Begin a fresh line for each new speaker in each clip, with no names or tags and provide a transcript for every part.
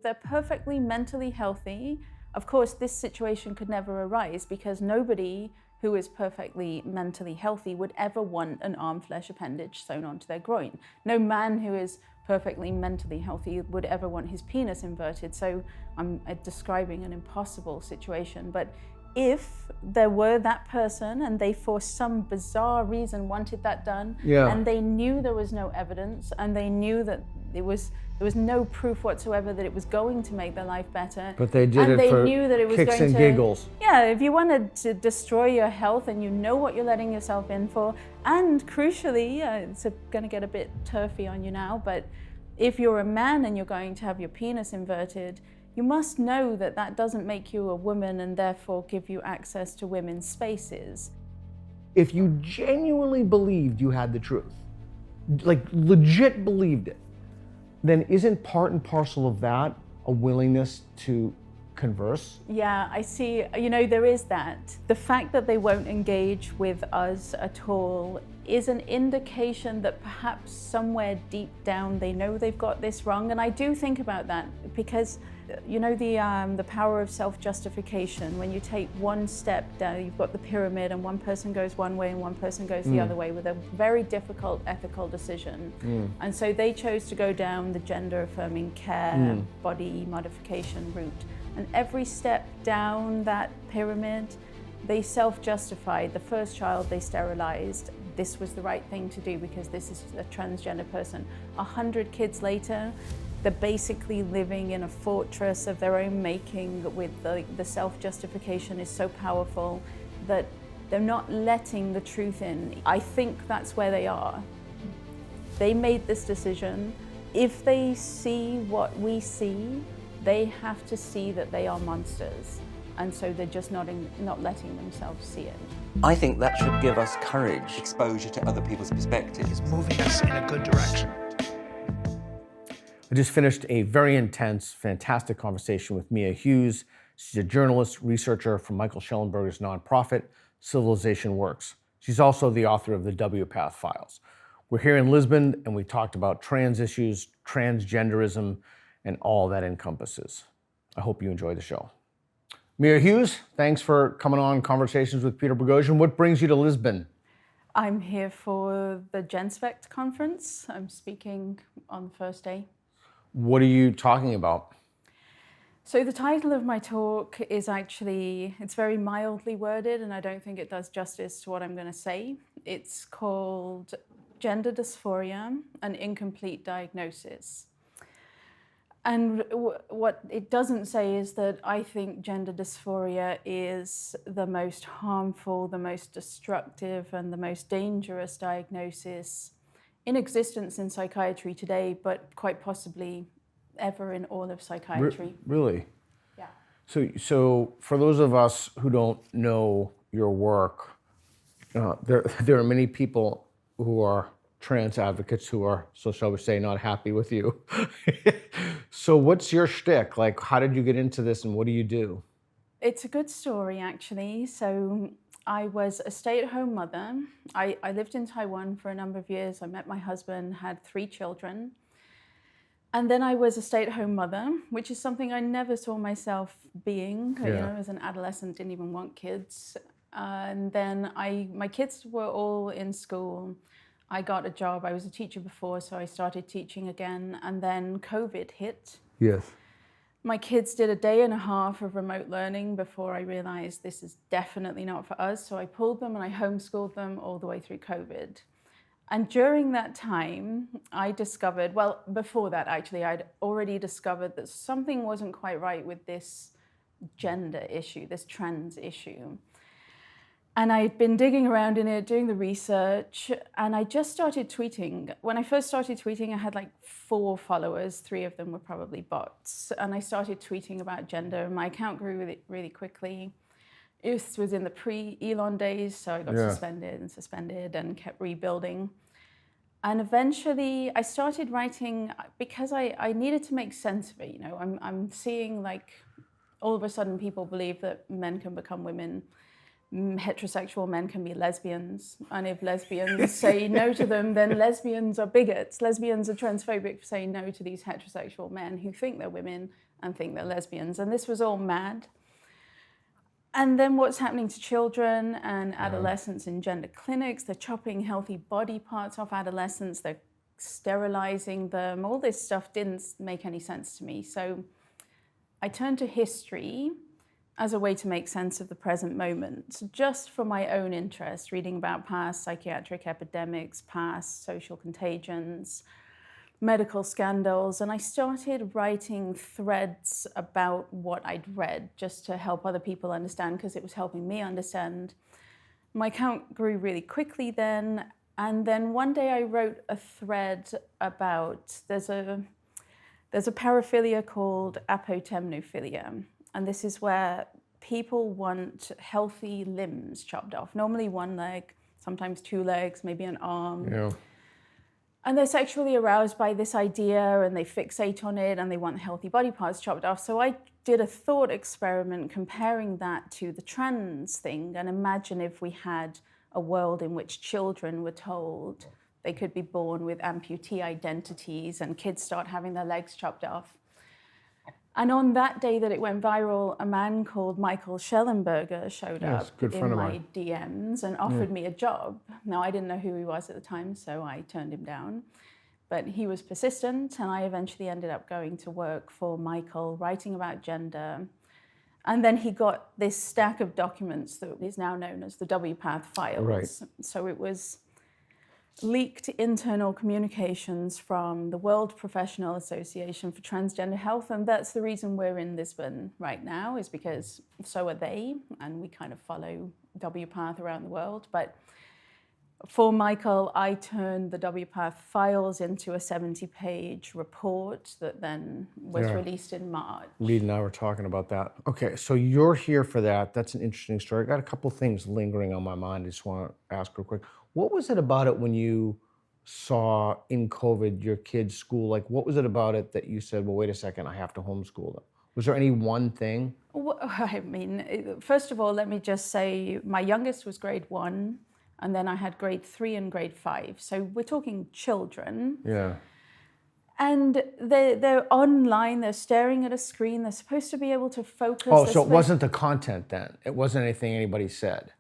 They're perfectly mentally healthy. Of course, this situation could never arise because nobody who is perfectly mentally healthy would ever want an arm flesh appendage sewn onto their groin. No man who is perfectly mentally healthy would ever want his penis inverted. So I'm describing an impossible situation. But if there were that person and they for some bizarre reason wanted that done, and they knew there was no evidence and they knew that there was no proof whatsoever that it was going to make their life better.
But they did
and
it for
knew that it was
kicks
going
and
to,
giggles.
Yeah, if you wanted to destroy your health and you know what you're letting yourself in for, and crucially, it's going to get a bit turfy on you now, but if you're a man and you're going to have your penis inverted, you must know that that doesn't make you a woman and therefore give you access to women's spaces.
If you genuinely believed you had the truth, like legit believed it, then isn't part and parcel of that a willingness to converse?
Yeah, I see. You know, there is that. The fact that they won't engage with us at all is an indication that perhaps somewhere deep down they know they've got this wrong. And I do think about that because, you know, the power of self-justification. When you take one step down, you've got the pyramid and one person goes one way and one person goes the other way with a very difficult ethical decision. And so they chose to go down the gender-affirming care, body modification route. And every step down that pyramid, they self-justified. The first child they sterilized. This was the right thing to do because this is a transgender person. 100 kids later, they're basically living in a fortress of their own making with the self-justification is so powerful that they're not letting the truth in. I think that's where they are. They made this decision. If they see what we see, they have to see that they are monsters. And so they're just not letting themselves see it.
I think that should give us courage, exposure to other people's perspectives.
It's moving us in a good direction.
I just finished a very intense, fantastic conversation with Mia Hughes. She's a journalist, researcher from Michael Shellenberger's nonprofit, Civilization Works. She's also the author of the WPATH Files. We're here in Lisbon, and we talked about trans issues, transgenderism, and all that encompasses. I hope you enjoy the show. Mia Hughes, thanks for coming on Conversations with Peter Boghossian. What brings you to Lisbon?
I'm here for the Genspect conference. I'm speaking on the first day.
What are you talking about?
So the title of my talk is actually, it's very mildly worded and I don't think it does justice to what I'm going to say. It's called Gender Dysphoria, an Incomplete Diagnosis. And what it doesn't say is that I think gender dysphoria is the most harmful, the most destructive, and the most dangerous diagnosis in existence in psychiatry today, but quite possibly ever in all of psychiatry.
Really?
Yeah.
So for those of us who don't know your work, there are many people who are trans advocates who are, so shall we say, not happy with you. So what's your shtick? Like, how did you get into this and what do you do?
It's a good story, actually. So I was a stay-at-home mother. I lived in Taiwan for a number of years. I met my husband, had 3 children. And then I was a stay-at-home mother, which is something I never saw myself being. You know, as an adolescent, didn't even want kids. And then my kids were all in school. I got a job. I was a teacher before, so I started teaching again. And then COVID hit.
Yes.
My kids did a day and a half of remote learning before I realized this is definitely not for us. So I pulled them and I homeschooled them all the way through COVID. And during that time, I discovered, well, before that actually, I'd already discovered that something wasn't quite right with this gender issue, this trans issue. And I'd been digging around in it, doing the research, and I just started tweeting. When I first started tweeting, I had like 4 followers. 3 of them were probably bots. And I started tweeting about gender. My account grew really, really quickly. This was in the pre-Elon days, so I got suspended and kept rebuilding. And eventually I started writing because I needed to make sense of it. You know, I'm seeing like all of a sudden people believe that men can become women. Heterosexual men can be lesbians, and if lesbians say no to them, then lesbians are bigots. Lesbians are transphobic for saying no to these heterosexual men who think they're women and think they're lesbians. And this was all mad. And then what's happening to children and adolescents in gender clinics? They're chopping healthy body parts off adolescents. They're sterilizing them. All this stuff didn't make any sense to me. So I turned to history as a way to make sense of the present moment, just for my own interest, reading about past psychiatric epidemics, past social contagions, medical scandals, and I started writing threads about what I'd read just to help other people understand, because it was helping me understand. My account grew really quickly then, and then one day I wrote a thread about, there's a paraphilia called apotemnophilia, and this is where people want healthy limbs chopped off, normally one leg, sometimes two legs, maybe an arm.
Yeah.
And they're sexually aroused by this idea and they fixate on it and they want healthy body parts chopped off. So I did a thought experiment comparing that to the trans thing, and imagine if we had a world in which children were told they could be born with amputee identities and kids start having their legs chopped off. And on that day that it went viral, a man called Michael Shellenberger showed up in my DMs and offered me a job. Now, I didn't know who he was at the time, so I turned him down. But he was persistent, and I eventually ended up going to work for Michael, writing about gender. And then he got this stack of documents that is now known as the WPATH Files.
Right.
So it was leaked internal communications from the World Professional Association for Transgender Health, and that's the reason we're in Lisbon right now, is because so are they, and we kind of follow WPATH around the world. But for Michael, I turned the WPATH Files into a 70-page report that then was released in March.
Reed and I were talking about that. Okay, so you're here for that. That's an interesting story. I got a couple things lingering on my mind. I just want to ask real quick. What was it about it when you saw in COVID your kids' school? Like, what was it about it that you said, well, wait a second, I have to homeschool them? Was there any one thing?
Well, I mean, first of all, let me just say my youngest was grade 1, and then I had grade 3 and grade 5. So we're talking children.
Yeah.
And they're online, they're staring at a screen, they're supposed to be able to focus.
Oh, so it wasn't the content then? It wasn't anything anybody said?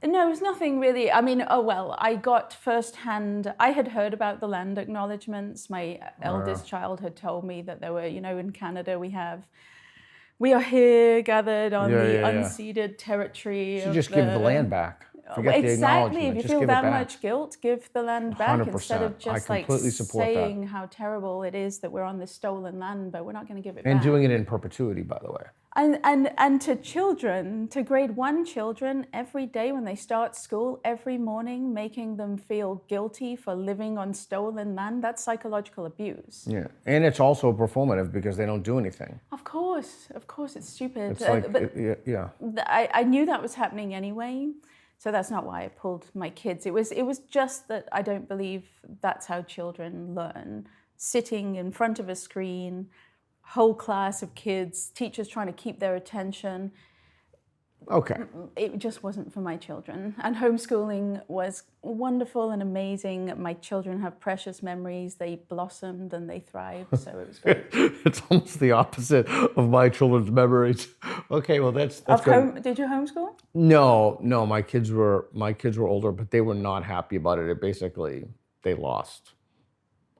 No, it was nothing really. I mean, I got firsthand, I had heard about the land acknowledgements. My eldest child had told me that there were, in Canada we are here gathered on the unceded territory.
You just give the land back. Forget the
exactly.
acknowledgement.
If you feel that much guilt, give the land back
100%.
instead of just saying how terrible it is that we're on this stolen land, but we're not going to give it back.
And doing it in perpetuity, by the way.
And to children, to grade 1 children, every day when they start school, every morning, making them feel guilty for living on stolen land, that's psychological abuse.
Yeah, and it's also performative because they don't do anything.
Of course, it's stupid.
It's like,
I knew that was happening anyway, so that's not why I pulled my kids. It was just that I don't believe that's how children learn. Sitting in front of a screen, whole class of kids, teachers trying to keep their attention.
Okay.
It just wasn't for my children. And homeschooling was wonderful and amazing. My children have precious memories. They blossomed and they thrived, so it was great.
It's almost the opposite of my children's memories. Okay, well that's good.
Did you homeschool?
No, my kids were older, but they were not happy about it. They lost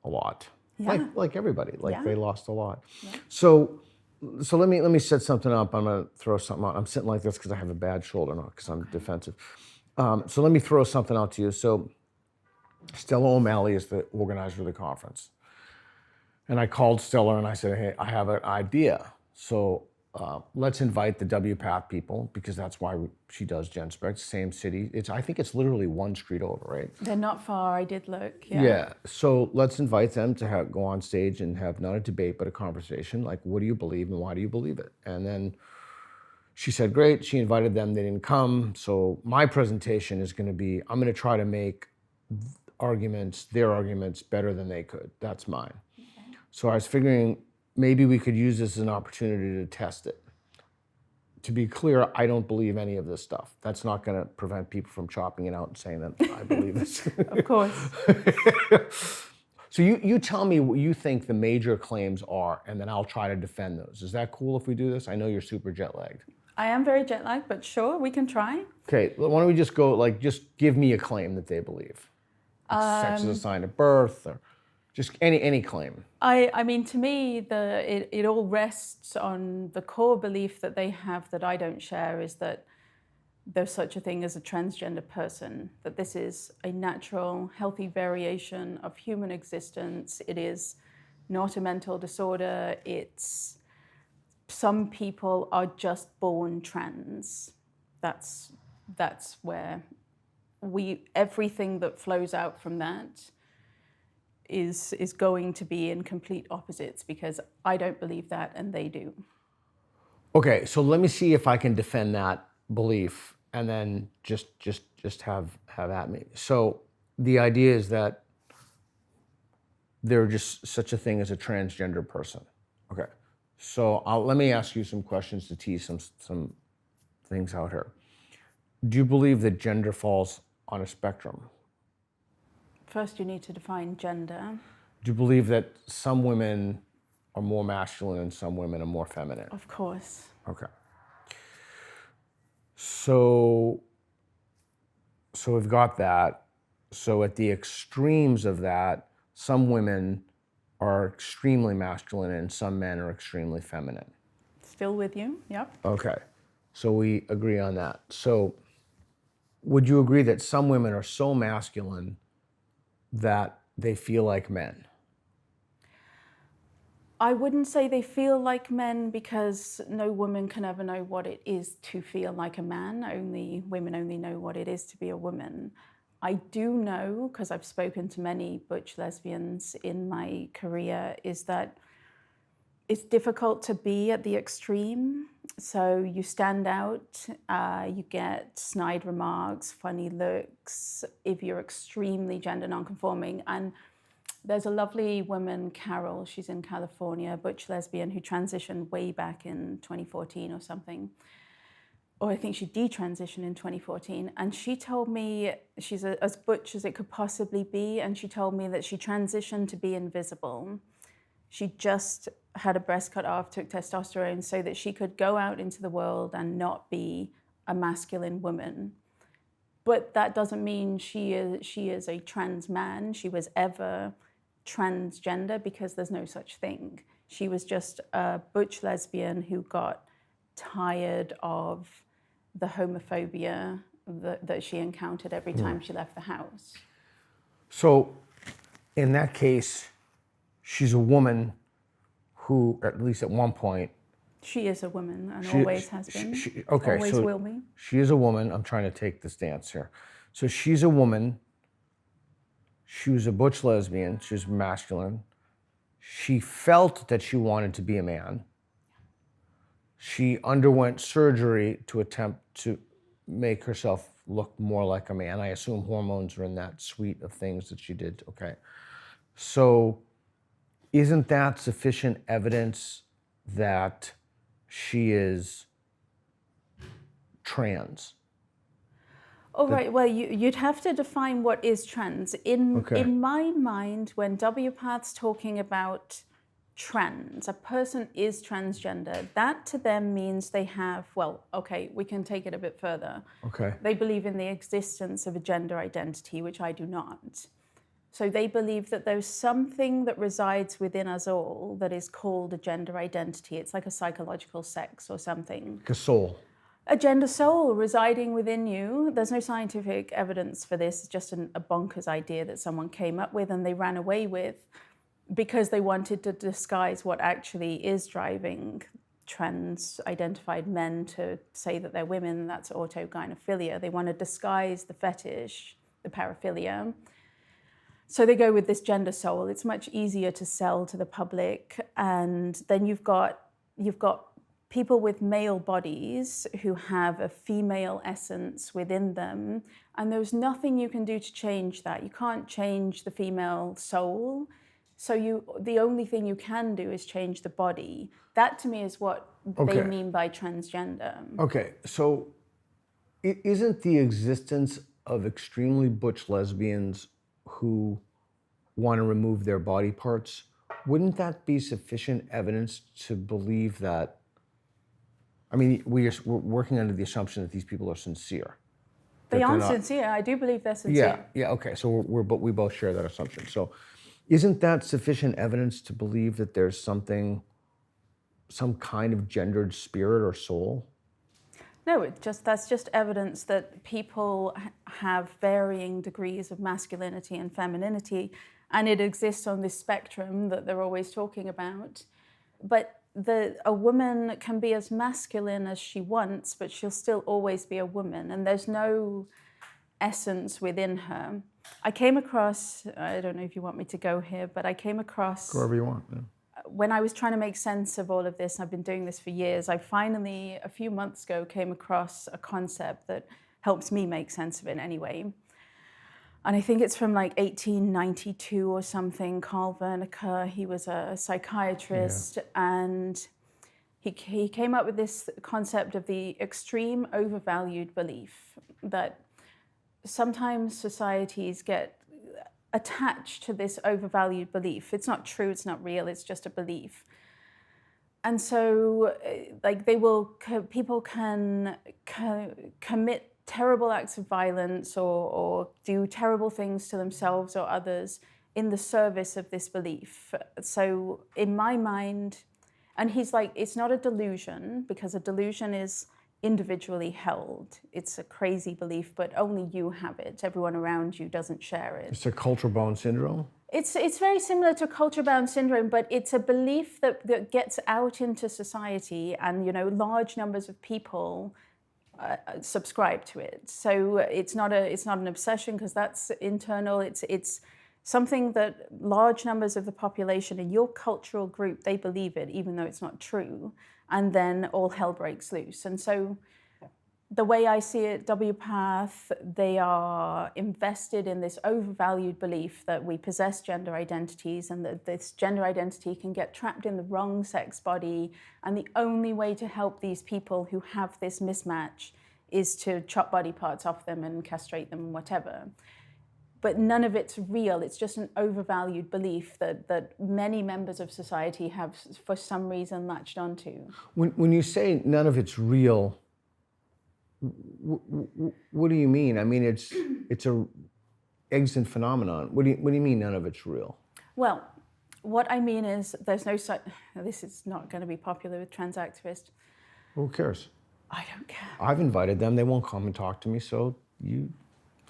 a lot.
Yeah.
Like everybody, they lost a lot. Yeah. So let me set something up. I'm gonna throw something out. I'm sitting like this because I have a bad shoulder, not because I'm defensive. So let me throw something out to you. So Stella O'Malley is the organizer of the conference. And I called Stella and I said, hey, I have an idea. So let's invite the WPATH people, because that's why she does Genspect, same city. I think it's literally one street over, right?
They're not far, I did look.
Yeah, so let's invite them to go on stage and have not a debate, but a conversation. Like, what do you believe and why do you believe it? And then she said, great, she invited them, they didn't come. So my presentation is gonna be, I'm gonna try to make their arguments better than they could. That's mine. Okay. So I was figuring, maybe we could use this as an opportunity to test it. To be clear, I don't believe any of this stuff. That's not going to prevent people from chopping it out and saying that I believe this.
Of course.
So you tell me what you think the major claims are, and then I'll try to defend those. Is that cool if we do this? I know you're super jet lagged.
I am very jet lagged, but sure, we can try.
Okay, why don't we just go, like, just give me a claim that they believe. Sex is a sign of birth, or just any claim.
I mean, to me, it all rests on the core belief that they have that I don't share, is that there's such a thing as a transgender person, that this is a natural, healthy variation of human existence. It is not a mental disorder. It's, some people are just born trans. That's where everything that flows out from that is going to be in complete opposites, because I don't believe that and they do.
Okay, so let me see if I can defend that belief, and then just have at me. So the idea is that there's just such a thing as a transgender person. Okay, so let me ask you some questions to tease some things out here. Do you believe that gender falls on a spectrum?
First, you need to define gender.
Do you believe that some women are more masculine and some women are more feminine?
Of course.
Okay. So we've got that. So at the extremes of that, some women are extremely masculine and some men are extremely feminine.
Still with you, yep.
Okay, so we agree on that. So would you agree that some women are so masculine that they feel like men?
I wouldn't say they feel like men, because no woman can ever know what it is to feel like a man. Women only know what it is to be a woman. I do know, because I've spoken to many butch lesbians in my career, is that it's difficult to be at the extreme. So you stand out, you get snide remarks, funny looks, if you're extremely gender nonconforming. And there's a lovely woman, Carol, she's in California, a butch lesbian who transitioned way back in 2014 or something. Or I think she detransitioned in 2014. And she told me she's as butch as it could possibly be. And she told me that she transitioned to be invisible. She just had a breast cut off, took testosterone so that she could go out into the world and not be a masculine woman. But that doesn't mean she is a trans man. She was ever transgender, because there's no such thing. She was just a butch lesbian who got tired of the homophobia that she encountered every time she left the house.
So in that case, she's a woman who, at least at one point...
She is a woman and always has been.
Okay,
always
so
will be.
She is a woman. I'm trying to take the stance here. So she's a woman. She was a butch lesbian. She was masculine. She felt that she wanted to be a man. She underwent surgery to attempt to make herself look more like a man. I assume hormones are in that suite of things that she did. Okay. So isn't that sufficient evidence that she is trans?
Oh, right. Well, you'd have to define what is trans. In my mind, when WPATH's talking about trans, a person is transgender, that to them means they have, well, okay, we can take it a bit further.
Okay.
They believe in the existence of a gender identity, which I do not. So they believe that there's something that resides within us all that is called a gender identity. It's like a psychological sex or something.
Like a soul.
A gender soul residing within you. There's no scientific evidence for this. It's just a bonkers idea that someone came up with and they ran away with because they wanted to disguise what actually is driving trans-identified men to say that they're women. That's autogynephilia. They want to disguise the fetish, the paraphilia. So they go with this gender soul. It's much easier to sell to the public. And then you've got people with male bodies who have a female essence within them, and there's nothing you can do to change that. You can't change the female soul, so the only thing you can do is change the body. That to me is what they mean by transgender.
Okay, so isn't the existence of extremely butch lesbians who want to remove their body parts, wouldn't that be sufficient evidence to believe that? I mean, we're working under the assumption that these people are sincere.
They
that
are
they're not-
sincere. I do believe they're sincere.
Yeah, okay. So we both share that assumption. So isn't that sufficient evidence to believe that there's something, some kind of gendered spirit or soul?
No, that's just evidence that people have varying degrees of masculinity and femininity, and it exists on this spectrum that they're always talking about. But a woman can be as masculine as she wants, but she'll still always be a woman, and there's no essence within her. I came across, I don't know if you want me to go here, but I came across...
Go wherever you want. Yeah.
When I was trying to make sense of all of this, I've been doing this for years, I finally, a few months ago, came across a concept that helps me make sense of it anyway. And I think it's from like 1892 or something. Carl Wernicke, he was a psychiatrist, and he came up with this concept of the extreme-overvalued belief that sometimes societies get attached to this overvalued belief. It's not true, it's not real, it's just a belief. And so like people can commit terrible acts of violence or do terrible things to themselves or others in the service of this belief. So in my mind, and he's like, it's not a delusion, because a delusion is individually held. It's a crazy belief, but only you have it. Everyone around you doesn't share it.
It's a culture-bound syndrome?
It's very similar to culture-bound syndrome, but it's a belief that gets out into society, and large numbers of people subscribe to it. So it's not an obsession, because that's internal. It's something that large numbers of the population in your cultural group, they believe it, even though it's not true. And then all hell breaks loose. And so the way I see it, WPATH, they are invested in this overvalued belief that we possess gender identities, and that this gender identity can get trapped in the wrong sex body. And the only way to help these people who have this mismatch is to chop body parts off them and castrate them and whatever. But none of it's real. It's just an overvalued belief that many members of society have, for some reason, latched onto.
When you say none of it's real, what do you mean? I mean, it's a extant phenomenon. What do you mean none of it's real?
Well, what I mean is there's no such... This is not going to be popular with trans activists.
Who cares?
I don't care.
I've invited them. They won't come and talk to me, so you...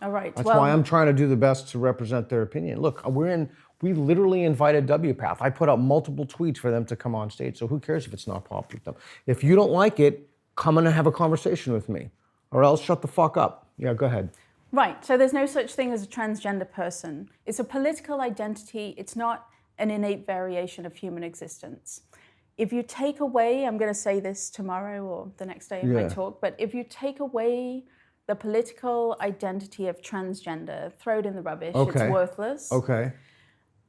All right.
That's why I'm trying to do the best to represent their opinion. Look, we literally invited WPATH. I put out multiple tweets for them to come on stage, so who cares if it's not popular with them? If you don't like it, come in and have a conversation with me, or else shut the fuck up. Yeah, go ahead.
Right, so there's no such thing as a transgender person. It's a political identity. It's not an innate variation of human existence. If you take away, I'm going to say this tomorrow or the next day in my talk, but if you take away the political identity of transgender, throw it in the rubbish, it's worthless.
Okay.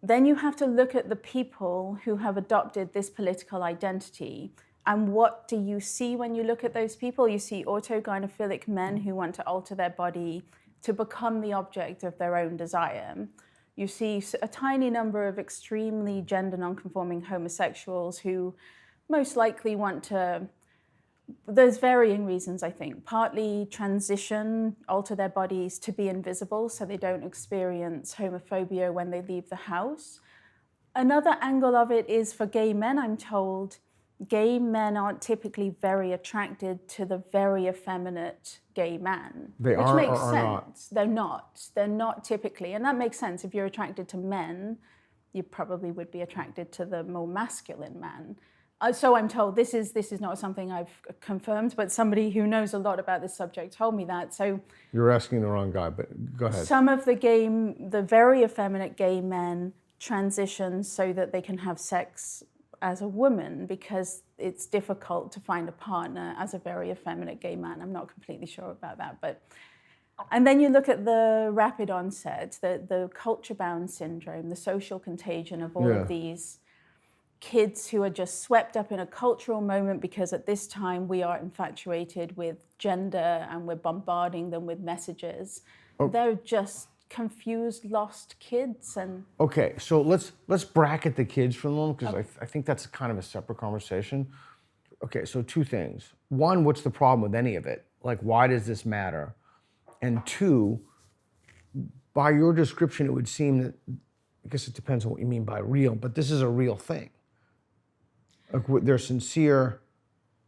Then you have to look at the people who have adopted this political identity. And what do you see when you look at those people? You see autogynephilic men who want to alter their body to become the object of their own desire. You see a tiny number of extremely gender non-conforming homosexuals who most likely want to... There's varying reasons, I think. Partly transition, alter their bodies to be invisible so they don't experience homophobia when they leave the house. Another angle of it is for gay men, I'm told, gay men aren't typically very attracted to the very effeminate gay man.
Which
makes sense. They're not. They're not typically. And that makes sense. If you're attracted to men, you probably would be attracted to the more masculine man. So I'm told. This is not something I've confirmed, but somebody who knows a lot about this subject told me that. So
you're asking the wrong guy, but go ahead.
Some of the very effeminate gay men transition so that they can have sex as a woman, because it's difficult to find a partner as a very effeminate gay man. I'm not completely sure about that, but... And then you look at the rapid onset, the culture-bound syndrome, the social contagion of all of these kids who are just swept up in a cultural moment because at this time we are infatuated with gender and we're bombarding them with messages. They're just confused, lost kids. And
Okay, so let's bracket the kids for a moment, because I think that's kind of a separate conversation. Okay, so two things. One, what's the problem with any of it? Like, why does this matter? And two, by your description, it would seem that, I guess it depends on what you mean by real, but this is a real thing. Like, they're sincere,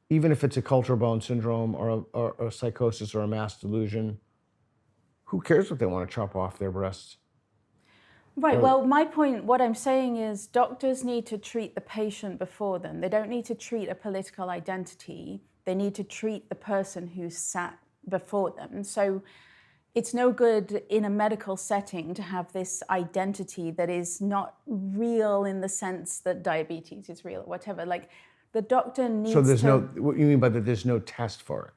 even if it's a cultural bone syndrome or a psychosis or a mass delusion. Who cares if they want to chop off their breasts?
Right, well, my point, what I'm saying is doctors need to treat the patient before them. They don't need to treat a political identity. They need to treat the person who's sat before them. So it's no good in a medical setting to have this identity that is not real in the sense that diabetes is real or whatever. Like, the doctor needs
So there's what you mean by that there's no test for it?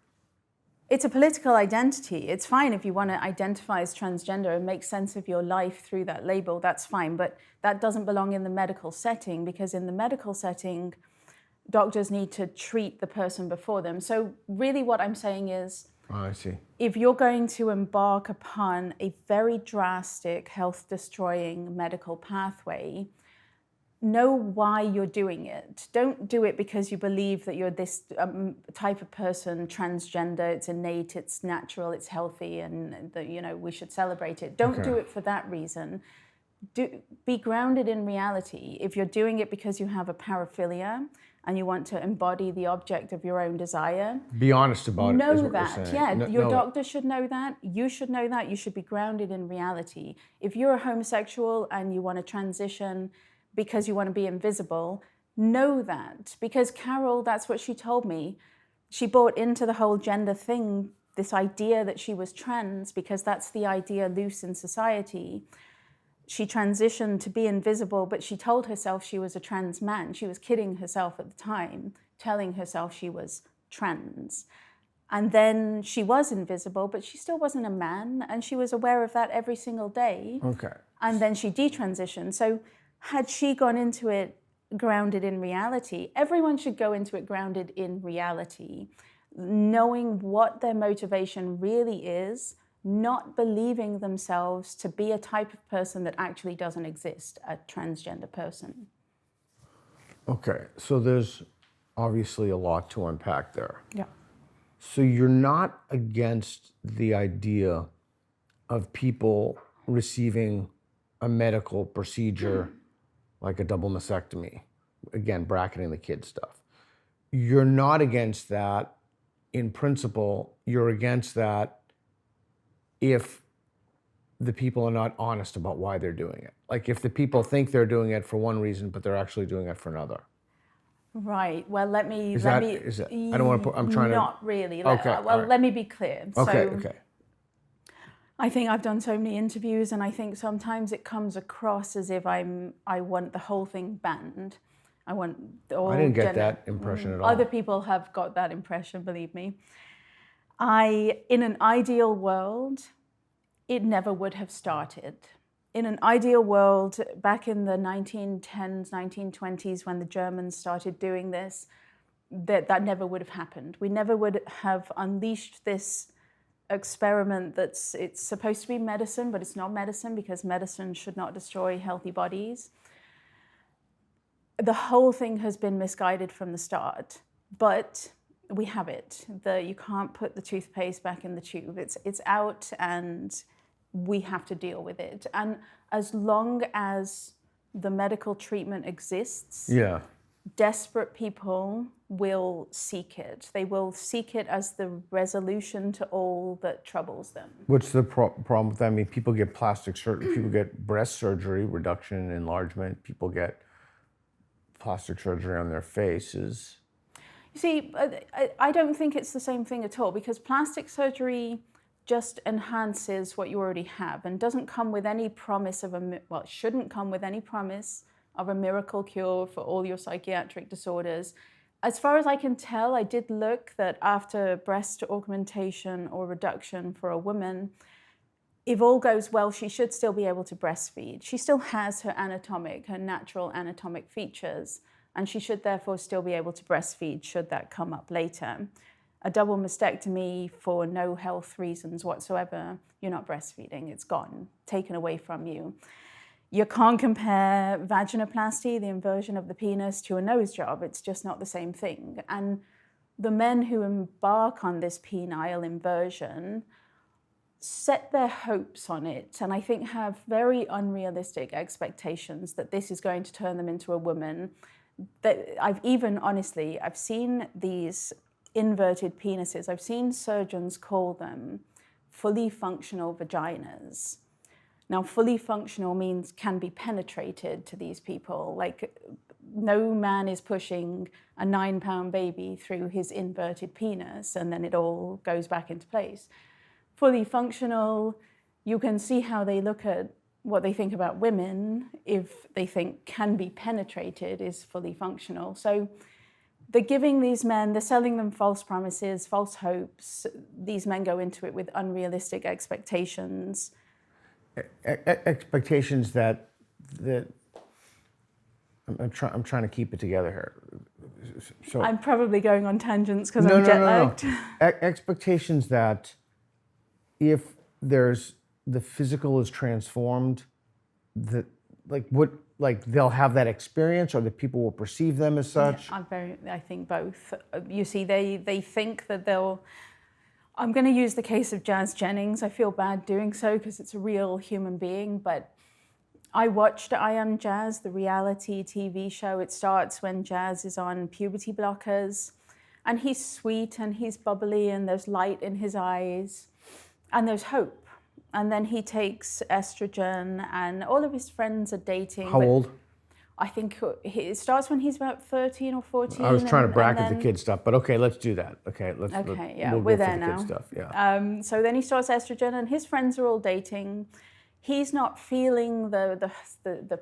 It's a political identity. It's fine if you want to identify as transgender and make sense of your life through that label, that's fine. But that doesn't belong in the medical setting, because in the medical setting, doctors need to treat the person before them. So really what I'm saying is,
I see.
if you're going to embark upon a very drastic, health-destroying medical pathway, know why you're doing it. Don't do it because you believe that you're this type of person, transgender, it's innate, it's natural, it's healthy, and that, you know, we should celebrate it. Don't do it for that reason. Be grounded in reality. If you're doing it because you have a paraphilia and you want to embody the object of your own desire,
be honest about it, is what
that.
you're saying.
Yeah, your doctor should know that. You should know that. You should be grounded in reality. If you're a homosexual and you want to transition because you want to be invisible, know that. Because Carol, that's what she told me. She bought into the whole gender thing, this idea that she was trans, because that's the idea loose in society. She transitioned to be invisible, but she told herself she was a trans man. She was kidding herself at the time, telling herself she was trans. And then she was invisible, but she still wasn't a man, and she was aware of that every single day.
Okay.
And then she detransitioned. So had she gone into it grounded in reality, everyone should go into it grounded in reality, knowing what their motivation really is, not believing themselves to be a type of person that actually doesn't exist, a transgender person.
Okay, so there's obviously a lot to unpack there.
Yeah.
So you're not against the idea of people receiving a medical procedure like a double mastectomy, again, bracketing the kid stuff. You're not against that in principle. You're against that if the people are not honest about why they're doing it. Like, if the people think they're doing it for one reason, but they're actually doing it for another.
Right. Well, let me.
Is that? I don't want to put. I'm trying to.
Not really.
Okay.
Let me be clear.
Okay.
I think I've done so many interviews, and I think sometimes it comes across as if I want the whole thing banned. I want all.
I didn't get that impression at all.
Other people have got that impression, believe me. In an ideal world, it never would have started. In an ideal world, back in the 1910s, 1920s, when the Germans started doing this, that never would have happened. We never would have unleashed this experiment it's supposed to be medicine, but it's not medicine, because medicine should not destroy healthy bodies. The whole thing has been misguided from the start, but we have it. You can't put the toothpaste back in the tube. It's out, and we have to deal with it. And as long as the medical treatment exists, desperate people will seek it. They will seek it as the resolution to all that troubles them.
What's the problem with that? I mean, people get plastic surgery, people get breast surgery, reduction, enlargement, people get plastic surgery on their faces.
You see, I don't think it's the same thing at all, because plastic surgery just enhances what you already have and doesn't come with any promise of it shouldn't come with any promise of a miracle cure for all your psychiatric disorders. As far as I can tell, I did look that after breast augmentation or reduction for a woman, if all goes well, she should still be able to breastfeed. She still has her natural anatomic features, and she should therefore still be able to breastfeed should that come up later. a double mastectomy for no health reasons whatsoever, you're not breastfeeding, it's gone, taken away from you. You can't compare vaginoplasty, the inversion of the penis, to a nose job. It's just not the same thing. And the men who embark on this penile inversion set their hopes on it, and I think have very unrealistic expectations that this is going to turn them into a woman. That I've seen these inverted penises, I've seen surgeons call them fully functional vaginas. Now, fully functional means can be penetrated to these people. Like, no man is pushing a 9-pound baby through his inverted penis and then it all goes back into place. Fully functional, you can see how they look at what they think about women if they think can be penetrated is fully functional. So they're giving these men, they're selling them false promises, false hopes. These men go into it with unrealistic expectations.
Expectations that I'm trying to keep it together here. So
I'm probably going on tangents because I'm jet lagged.
Expectations that if the physical is transformed, that they'll have that experience, or that people will perceive them as such.
Yeah, I think both. You see, they think that they'll. I'm going to use the case of Jennings. I feel bad doing so because it's a real human being, but I watched I Am Jazz, the reality TV show. It starts when Jazz is on puberty blockers, and he's sweet and he's bubbly and there's light in his eyes and there's hope. And then he takes estrogen and all of his friends are dating.
How old?
I think it starts when he's about 13 or 14.
I was trying to bracket the kid stuff, but okay, let's do that. Okay,
we're there now.
Kid stuff, yeah.
So then he starts estrogen, and his friends are all dating. He's not feeling the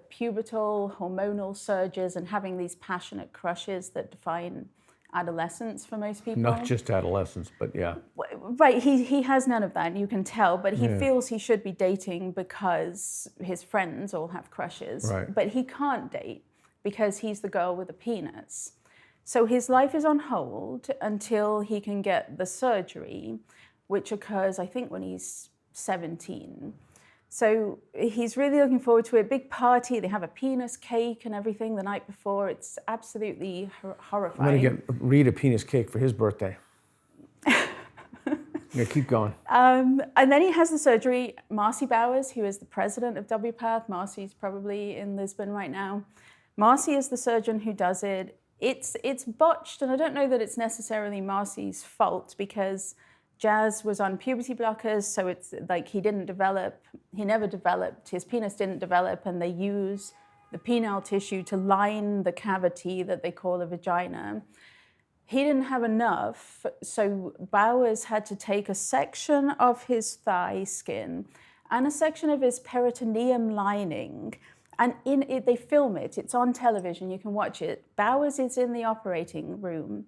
pubertal hormonal surges and having these passionate crushes that define adolescence for most people.
Not just adolescents, but yeah.
Right, he has none of that, you can tell, but he feels he should be dating because his friends all have crushes.
Right.
But he can't date because he's the girl with a penis. So his life is on hold until he can get the surgery, which occurs, I think, when he's 17. So he's really looking forward to it. Big party. They have a penis cake and everything the night before. It's absolutely horrifying.
I'm going to get Reed a penis cake for his birthday. Yeah, keep going.
And then he has the surgery. Marcy Bowers, who is the president of WPATH, Marcy's probably in Lisbon right now. Marcy is the surgeon who does it. It's botched, and I don't know that it's necessarily Marcy's fault because Jazz was on puberty blockers, so it's like he never developed, his penis didn't develop, and they use the penile tissue to line the cavity that they call a vagina. He didn't have enough, so Bowers had to take a section of his thigh skin and a section of his peritoneum lining, and in it, they film it, it's on television, you can watch it. Bowers is in the operating room,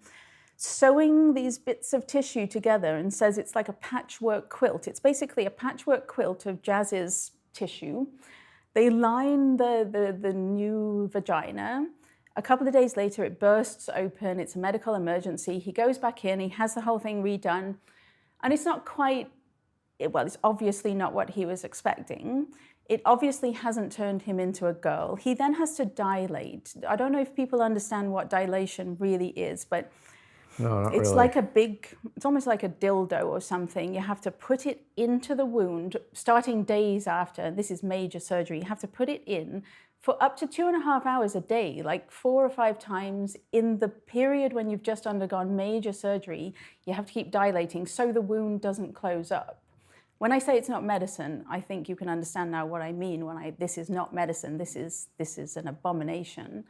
sewing these bits of tissue together, and says it's like a patchwork quilt. It's basically a patchwork quilt of Jazz's tissue. They line the new vagina. A couple of days later, it bursts open. It's a medical emergency. He goes back in. He has the whole thing redone. And it's not quite, well, it's obviously not what he was expecting. It obviously hasn't turned him into a girl. He then has to dilate. I don't know if people understand what dilation really is, but
no, not
it's
really.
like it's almost like a dildo or something. You have to put it into the wound starting days after. This is major surgery. You have to put it in for up to 2.5 hours a day, like 4 or 5 times in the period when you've just undergone major surgery. You have to keep dilating so the wound doesn't close up. When I say it's not medicine, I think you can understand now what I mean when this is not medicine, this is an abomination.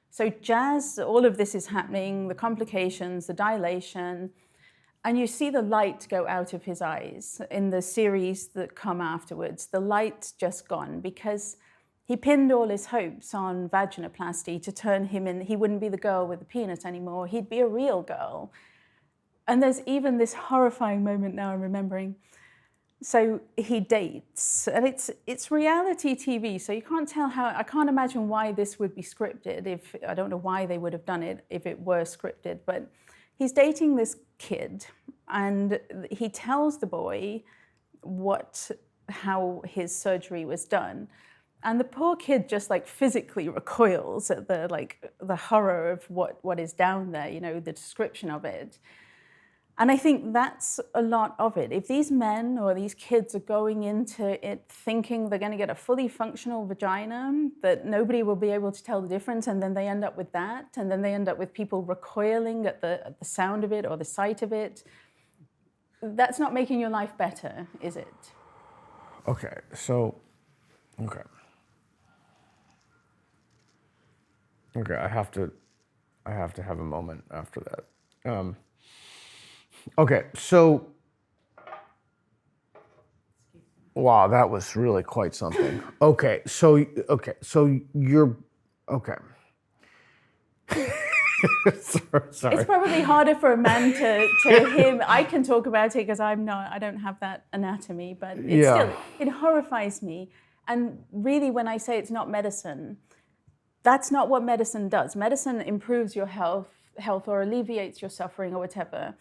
So Jazz, all of this is happening, the complications, the dilation, and you see the light go out of his eyes in the series that come afterwards. The light's just gone because he pinned all his hopes on vaginoplasty to turn him in. He wouldn't be the girl with the penis anymore. He'd be a real girl. And there's even this horrifying moment now I'm remembering. So he dates, and it's reality TV, so you can't tell I can't imagine why this would be scripted. I don't know why they would have done it if it were scripted, but he's dating this kid, and he tells the boy how his surgery was done. And the poor kid just like physically recoils at the horror of what is down there, the description of it. And I think that's a lot of it. If these men or these kids are going into it thinking they're going to get a fully functional vagina, that nobody will be able to tell the difference, and then they end up with that, and then they end up with people recoiling at the sound of it or the sight of it, that's not making your life better, is it?
Okay, I have to have a moment after that. Okay, so wow, that was really quite something. Okay, so you're okay. Sorry.
It's probably harder for a man to hear. I can talk about it because I don't have that anatomy, but it horrifies me. And really, when I say it's not medicine, that's not what medicine does. Medicine improves your health or alleviates your suffering or whatever.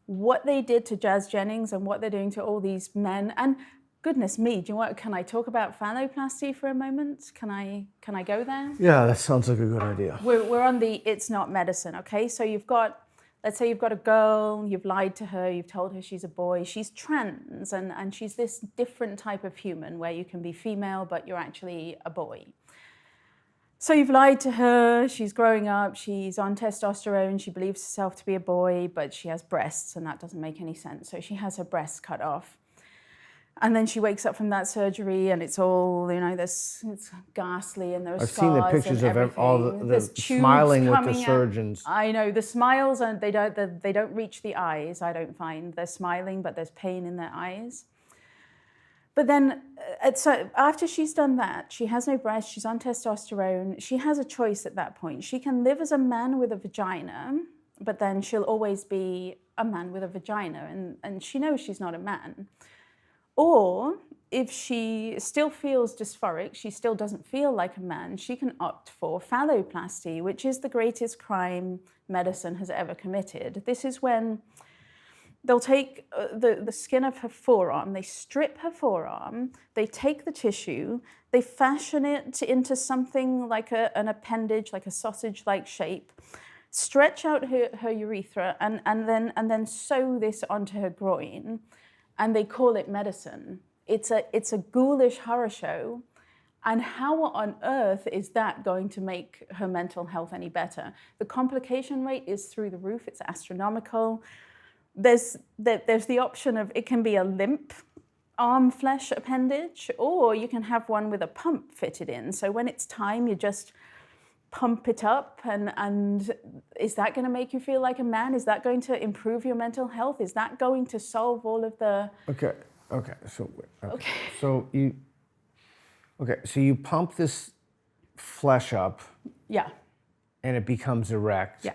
What they did to Jennings and what they're doing to all these men, and goodness me, do you know what? Can I talk about phalloplasty for a moment? Can I go there?
Yeah, that sounds like a good idea.
We're on the it's not medicine, okay? So let's say you've got a girl, you've lied to her, you've told her she's a boy, she's trans, and she's this different type of human where you can be female, but you're actually a boy. So you've lied to her, she's growing up, she's on testosterone, she believes herself to be a boy, but she has breasts, and that doesn't make any sense. So she has her breasts cut off. And then she wakes up from that surgery, and it's all, it's ghastly, and there are
I've
scars.
seen the pictures
and
of all the smiling with the surgeons.
I know, the smiles, and they don't reach the eyes, I don't find. They're smiling, but there's pain in their eyes. But then, so after she's done that, she has no breasts, she's on testosterone, she has a choice at that point. She can live as a man with a vagina, but then she'll always be a man with a vagina, and she knows she's not a man. Or if she still feels dysphoric, she still doesn't feel like a man, she can opt for phalloplasty, which is the greatest crime medicine has ever committed. This is when they'll take the skin of her forearm, they strip her forearm, they take the tissue, they fashion it into something like an appendage, like a sausage-like shape, stretch out her urethra, and then sew this onto her groin, and they call it medicine. It's a ghoulish horror show, and how on earth is that going to make her mental health any better? The complication rate is through the roof, it's astronomical. There's the option of it can be a limp arm flesh appendage, or you can have one with a pump fitted in. So when it's time, you just pump it up, and is that going to make you feel like a man? Is that going to improve your mental health? Is that going to solve all of the...
So you pump this flesh up.
Yeah.
And it becomes erect.
Yeah.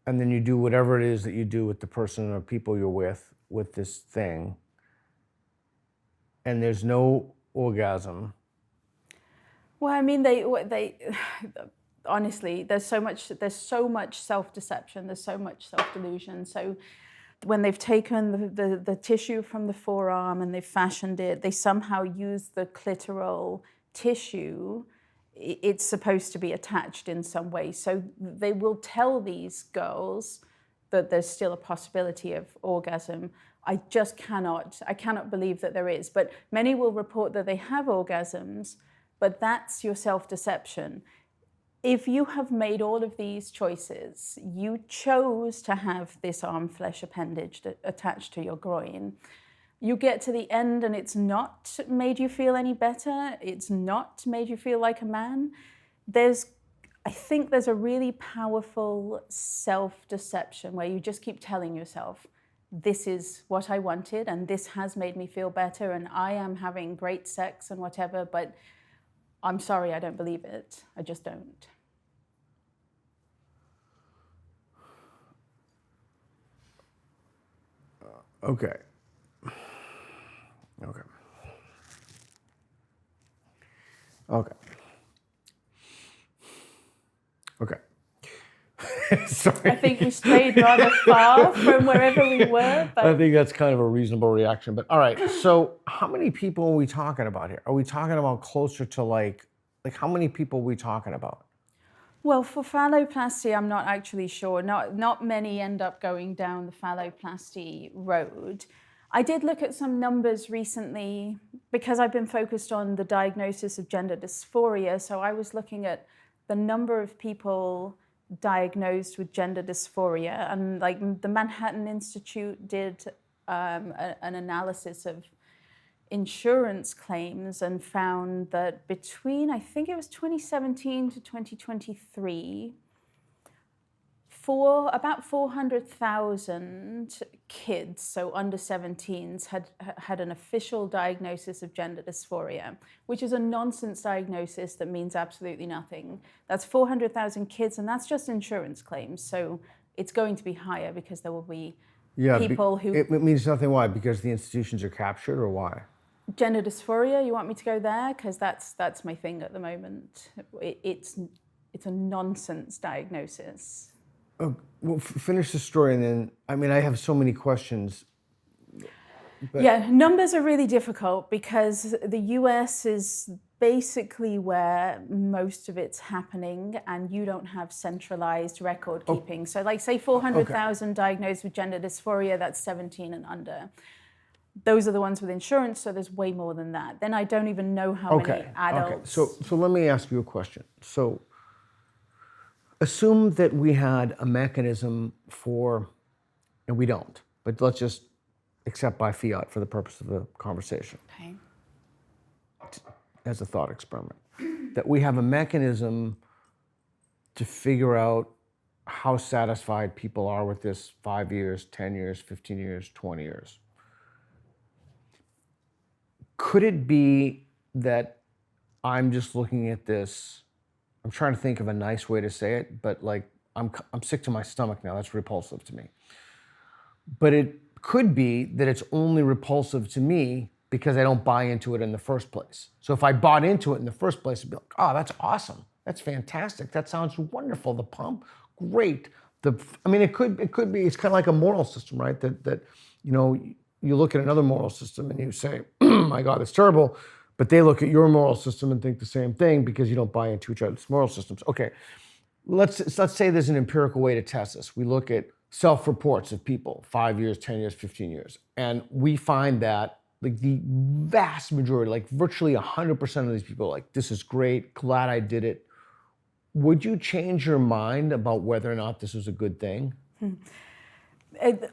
And then you do whatever it is that you do with the person or people you're with this thing. And there's no orgasm.
Well, I mean, they honestly, there's so much self-deception, there's so much self-delusion. So when they've taken the tissue from the forearm and they've fashioned it, they somehow use the clitoral tissue. It's supposed to be attached in some way. So they will tell these girls that there's still a possibility of orgasm. I cannot believe that there is. But many will report that they have orgasms, but that's your self-deception. If you have made all of these choices, you chose to have this arm flesh appendage attached to your groin, you get to the end and it's not made you feel any better, it's not made you feel like a man, I think there's a really powerful self-deception where you just keep telling yourself, this is what I wanted and this has made me feel better and I am having great sex and whatever, but I'm sorry, I don't believe it. I just don't.
Okay. Sorry.
I think we strayed rather far from wherever we were. But
I think that's kind of a reasonable reaction. But all right, so how many people are we talking about here? Are we talking about closer to like how many people are we talking about?
well, for phalloplasty, I'm not actually sure. Not many end up going down the phalloplasty road. I did look at some numbers recently because I've been focused on the diagnosis of gender dysphoria. So I was looking at the number of people diagnosed with gender dysphoria, and like the Manhattan Institute did an analysis of insurance claims and found that between, I think it was 2017 to 2023, about 400,000 kids, so under 17s, had an official diagnosis of gender dysphoria, which is a nonsense diagnosis that means absolutely nothing. That's 400,000 kids, and that's just insurance claims. So it's going to be higher because there will be people who...
It means nothing. Why? Because the institutions are captured, or why?
Gender dysphoria, you want me to go there? Because that's my thing at the moment. It's a nonsense diagnosis.
Oh, well, finish the story, and then, I mean, I have so many questions. But...
Yeah, numbers are really difficult because the US is basically where most of it's happening, and you don't have centralized record keeping. So like say 400,000 diagnosed with gender dysphoria, that's 17 and under. Those are the ones with insurance, so there's way more than that. Then I don't even know how many adults.
Okay, so let me ask you a question. So assume that we had a mechanism for, and we don't, but let's just accept by fiat for the purpose of the conversation.
Okay.
As a thought experiment, that we have a mechanism to figure out how satisfied people are with this 5 years, 10 years, 15 years, 20 years. Could it be that I'm just looking at this, I'm trying to think of a nice way to say it, but like I'm sick to my stomach now, that's repulsive to me. But it could be that it's only repulsive to me because I don't buy into it in the first place. So if I bought into it in the first place, I'd be like, oh, that's awesome. That's fantastic. That sounds wonderful. The pump, great. I mean, it could be, it's kind of like a moral system, right? That you know, you look at another moral system and you say, my God, it's terrible. But they look at your moral system and think the same thing because you don't buy into each other's moral systems. Okay, let's say there's an empirical way to test this. We look at self-reports of people, 5 years, 10 years, 15 years. And we find that like the vast majority, like virtually 100% of these people are like, this is great, glad I did it. Would you change your mind about whether or not this was a good thing?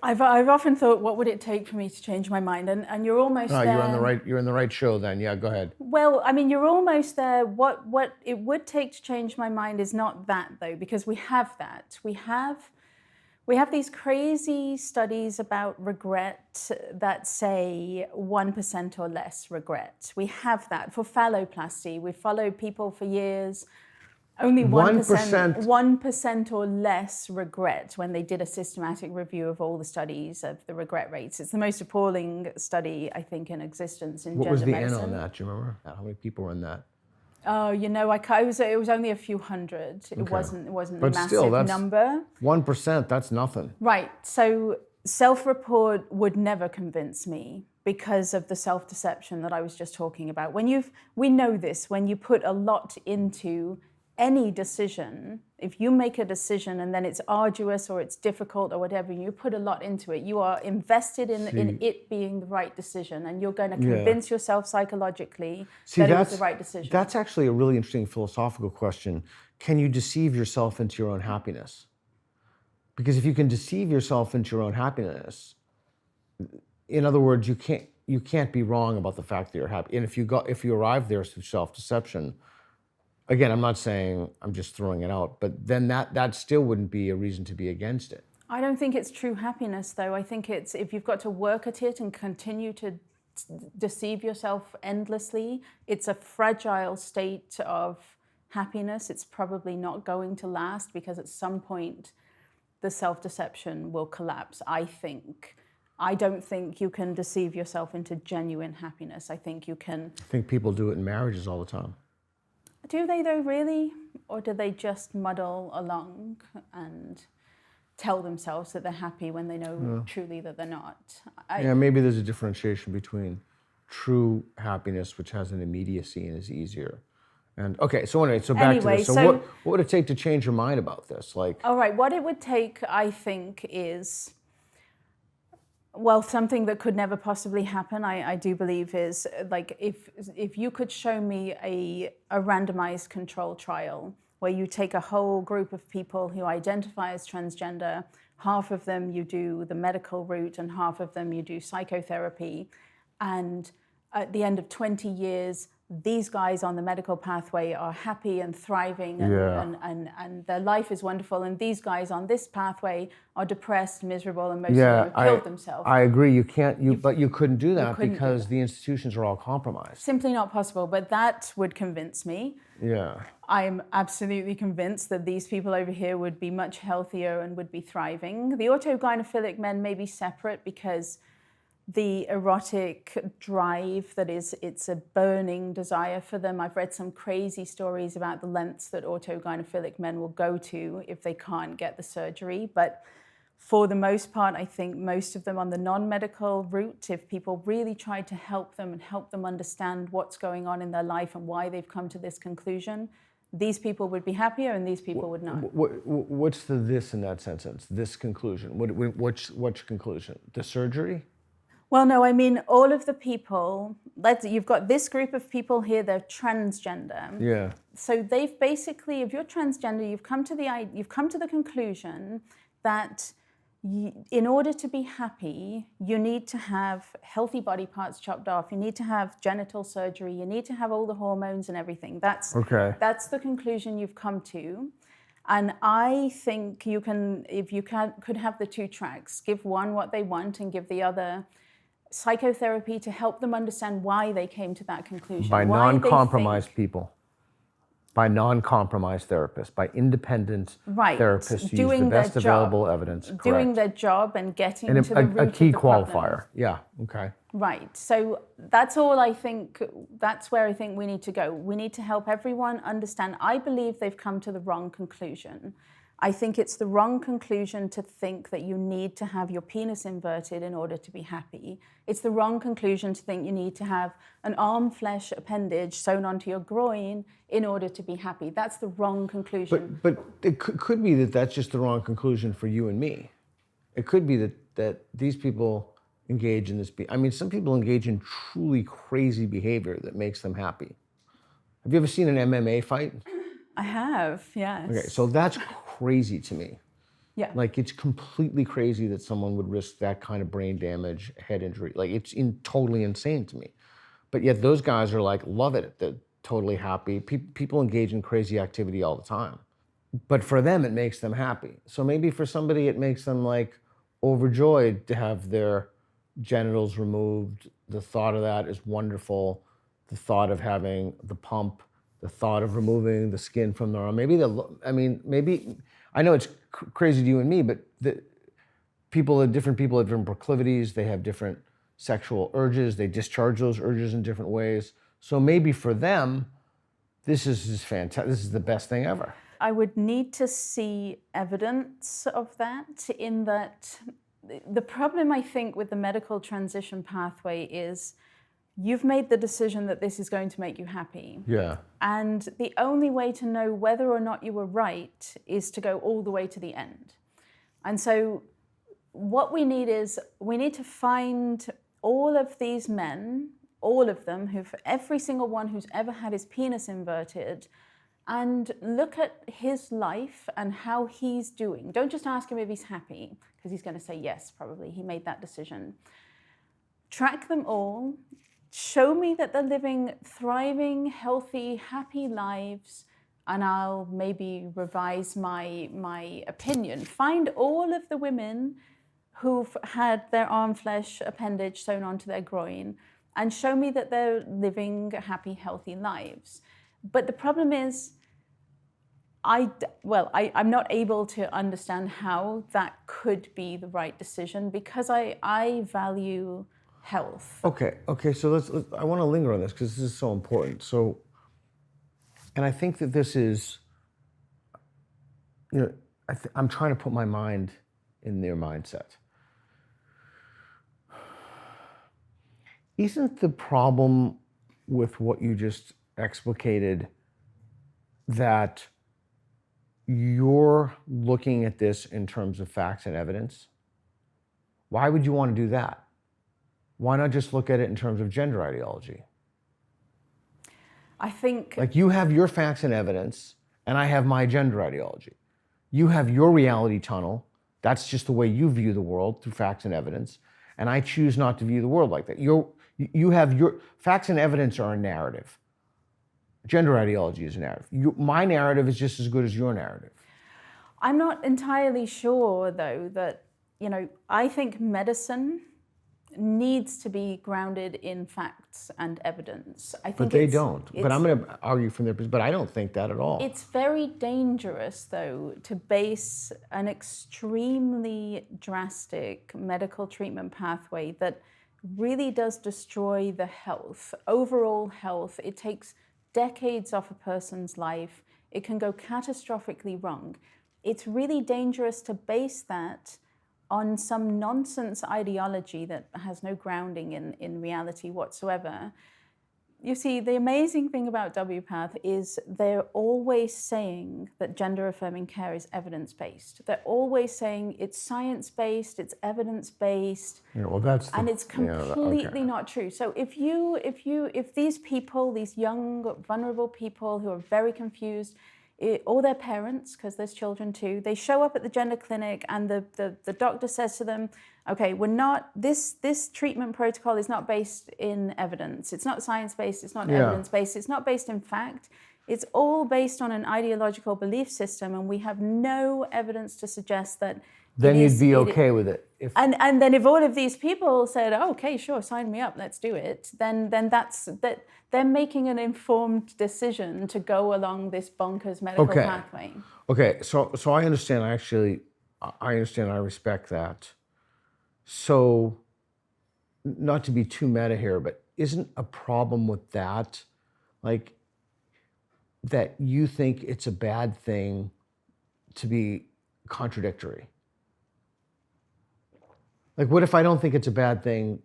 I've often thought, what would it take for me to change my mind? And you're almost there.
You're in the right show then. Yeah, go ahead.
Well, I mean, you're almost there. What it would take to change my mind is not that, though, because we have that. We have these crazy studies about regret that say 1% or less regret. We have that. For phalloplasty, we followed people for years. Only 1% or less regret when they did a systematic review of all the studies of the regret rates. It's the most appalling study, I think, in existence in gender medicine.
What was the N on that? Do you remember? How many people were in that?
Oh, you know, it was only a few hundred. It wasn't a massive number.
1%, that's nothing.
Right. So self-report would never convince me because of the self-deception that I was just talking about. We know this, when you put a lot into any decision, if you make a decision and then it's arduous or it's difficult or whatever, you put a lot into it, you are invested in it being the right decision, and you're going to convince yourself psychologically that it was the right decision.
That's actually a really interesting philosophical question. Can you deceive yourself into your own happiness? Because if you can deceive yourself into your own happiness, in other words, you can't be wrong about the fact that you're happy. And if you arrive there through self-deception, again, I'm not saying, I'm just throwing it out, but then that still wouldn't be a reason to be against it.
I don't think it's true happiness, though. I think it's, if you've got to work at it and continue to deceive yourself endlessly, it's a fragile state of happiness. It's probably not going to last because at some point the self-deception will collapse, I think. I don't think you can deceive yourself into genuine happiness. I think you can...
I think people do it in marriages all the time.
Do they though, really? Or do they just muddle along and tell themselves that they're happy when they know truly that they're not?
Yeah, maybe there's a differentiation between true happiness, which has an immediacy and is easier. And okay, so anyway, so back to this. So what would it take to change your mind about this? Like,
all right, what it would take, I think, is, well, something that could never possibly happen, I do believe, is like if you could show me a randomized control trial where you take a whole group of people who identify as transgender, half of them you do the medical route and half of them you do psychotherapy, and at the end of 20 years, these guys on the medical pathway are happy and thriving and their life is wonderful, and these guys on this pathway are depressed, miserable, and most of them have killed themselves.
I agree. But you couldn't do that because the institutions are all compromised.
Simply not possible, but that would convince me.
Yeah.
I'm absolutely convinced that these people over here would be much healthier and would be thriving. The autogynephilic men may be separate because the erotic drive it's a burning desire for them. I've read some crazy stories about the lengths that autogynephilic men will go to if they can't get the surgery. But for the most part, I think most of them on the non-medical route, if people really tried to help them and help them understand what's going on in their life and why they've come to this conclusion, these people would be happier and these people would not.
What's the this in that sentence? This conclusion. What's conclusion? The surgery?
Well, no, I mean, all of the people, you've got this group of people here, they're transgender.
Yeah.
So they've basically, if you're transgender, you've come to the conclusion that in order to be happy, you need to have healthy body parts chopped off, you need to have genital surgery, you need to have all the hormones and everything. That's the conclusion you've come to. And I think you can, if you could have the two tracks, give one what they want and give the other psychotherapy to help them understand why they came to that conclusion.
By non-compromised people, by non-compromised therapists, by independent therapists who use the best available evidence.
Doing their job and getting to the root
a key
of the
qualifier.
problem.
Yeah, okay.
Right, so that's all I think, that's where I think we need to go. We need to help everyone understand. I believe they've come to the wrong conclusion. I think it's the wrong conclusion to think that you need to have your penis inverted in order to be happy. It's the wrong conclusion to think you need to have an arm flesh appendage sewn onto your groin in order to be happy. That's the wrong conclusion.
But it could be that that's just the wrong conclusion for you and me. It could be that these people engage in this. I mean, some people engage in truly crazy behavior that makes them happy. Have you ever seen an MMA fight?
I have, yes.
Okay, so that's crazy to me.
Yeah.
Like, it's completely crazy that someone would risk that kind of brain damage, head injury. Like, it's totally insane to me. But yet those guys are like, love it. They're totally happy. People engage in crazy activity all the time. But for them, it makes them happy. So maybe for somebody, it makes them like overjoyed to have their genitals removed. The thought of that is wonderful. The thought of having the pump, the thought of removing the skin from their arm. Maybe I know it's crazy to you and me, but different people have different proclivities. They have different sexual urges. They discharge those urges in different ways. So maybe for them, this is just fantastic. This is the best thing ever.
I would need to see evidence of that, in that the problem, I think, with the medical transition pathway is you've made the decision that this is going to make you happy.
Yeah.
And the only way to know whether or not you were right is to go all the way to the end. And so what we need is, we need to find all of these men, all of them, every single one who's ever had his penis inverted, and look at his life and how he's doing. Don't just ask him if he's happy, because he's going to say yes, probably. He made that decision. Track them all. Show me that they're living thriving, healthy, happy lives, and I'll maybe revise my opinion. Find all of the women who've had their arm flesh appendage sewn onto their groin and show me that they're living happy, healthy lives. But the problem is, I'm not able to understand how that could be the right decision, because I value health.
Okay. So I want to linger on this because this is so important. So And I think that this is, I'm trying to put my mind in their mindset. Isn't the problem with what you just explicated that you're looking at this in terms of facts and evidence? Why would you want to do that? Why not just look at it in terms of gender ideology?
I think...
Like, you have your facts and evidence, and I have my gender ideology. You have your reality tunnel. That's just the way you view the world, through facts and evidence. And I choose not to view the world like that. You have your facts and evidence are a narrative. Gender ideology is a narrative. My narrative is just as good as your narrative.
I'm not entirely sure, though, that, I think medicine needs to be grounded in facts and evidence. I think
but they don't. But I'm going to argue from their perspective, but I don't think that at all.
It's very dangerous, though, to base an extremely drastic medical treatment pathway that really does destroy the health, overall health. It takes decades off a person's life. It can go catastrophically wrong. It's really dangerous to base that on some nonsense ideology that has no grounding in reality whatsoever. You see, the amazing thing about WPATH is they're always saying that gender-affirming care is evidence-based. They're always saying it's science-based, it's evidence-based, and it's completely not true. So if these people, these young, vulnerable people who are very confused, or their parents, because there's children too, they show up at the gender clinic and the doctor says to them, okay, this treatment protocol is not based in evidence. It's not science-based, it's not evidence-based, it's not based in fact. It's all based on an ideological belief system, and we have no evidence to suggest that
then you'd be okay with it.
And then if all of these people said, oh, okay, sure, sign me up, let's do it, then they're making an informed decision to go along this bonkers medical pathway.
Okay, so I understand. I understand. I respect that. So, not to be too meta here, but isn't a problem with that, like, that you think it's a bad thing to be contradictory? Like, what if I don't think it's a bad thing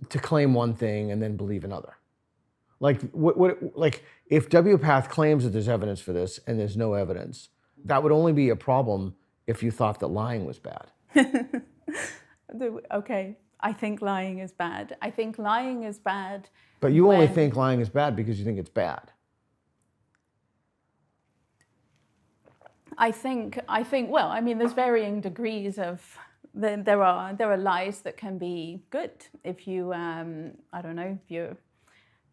to claim one thing and then believe another? Like, like if WPATH claims that there's evidence for this and there's no evidence, that would only be a problem if you thought that lying was bad.
Okay, I think lying is bad. I think lying is bad.
But you only think lying is bad because you think it's bad.
I think. Well, I mean, there's varying degrees of. There are lies that can be good. If you, I don't know, if your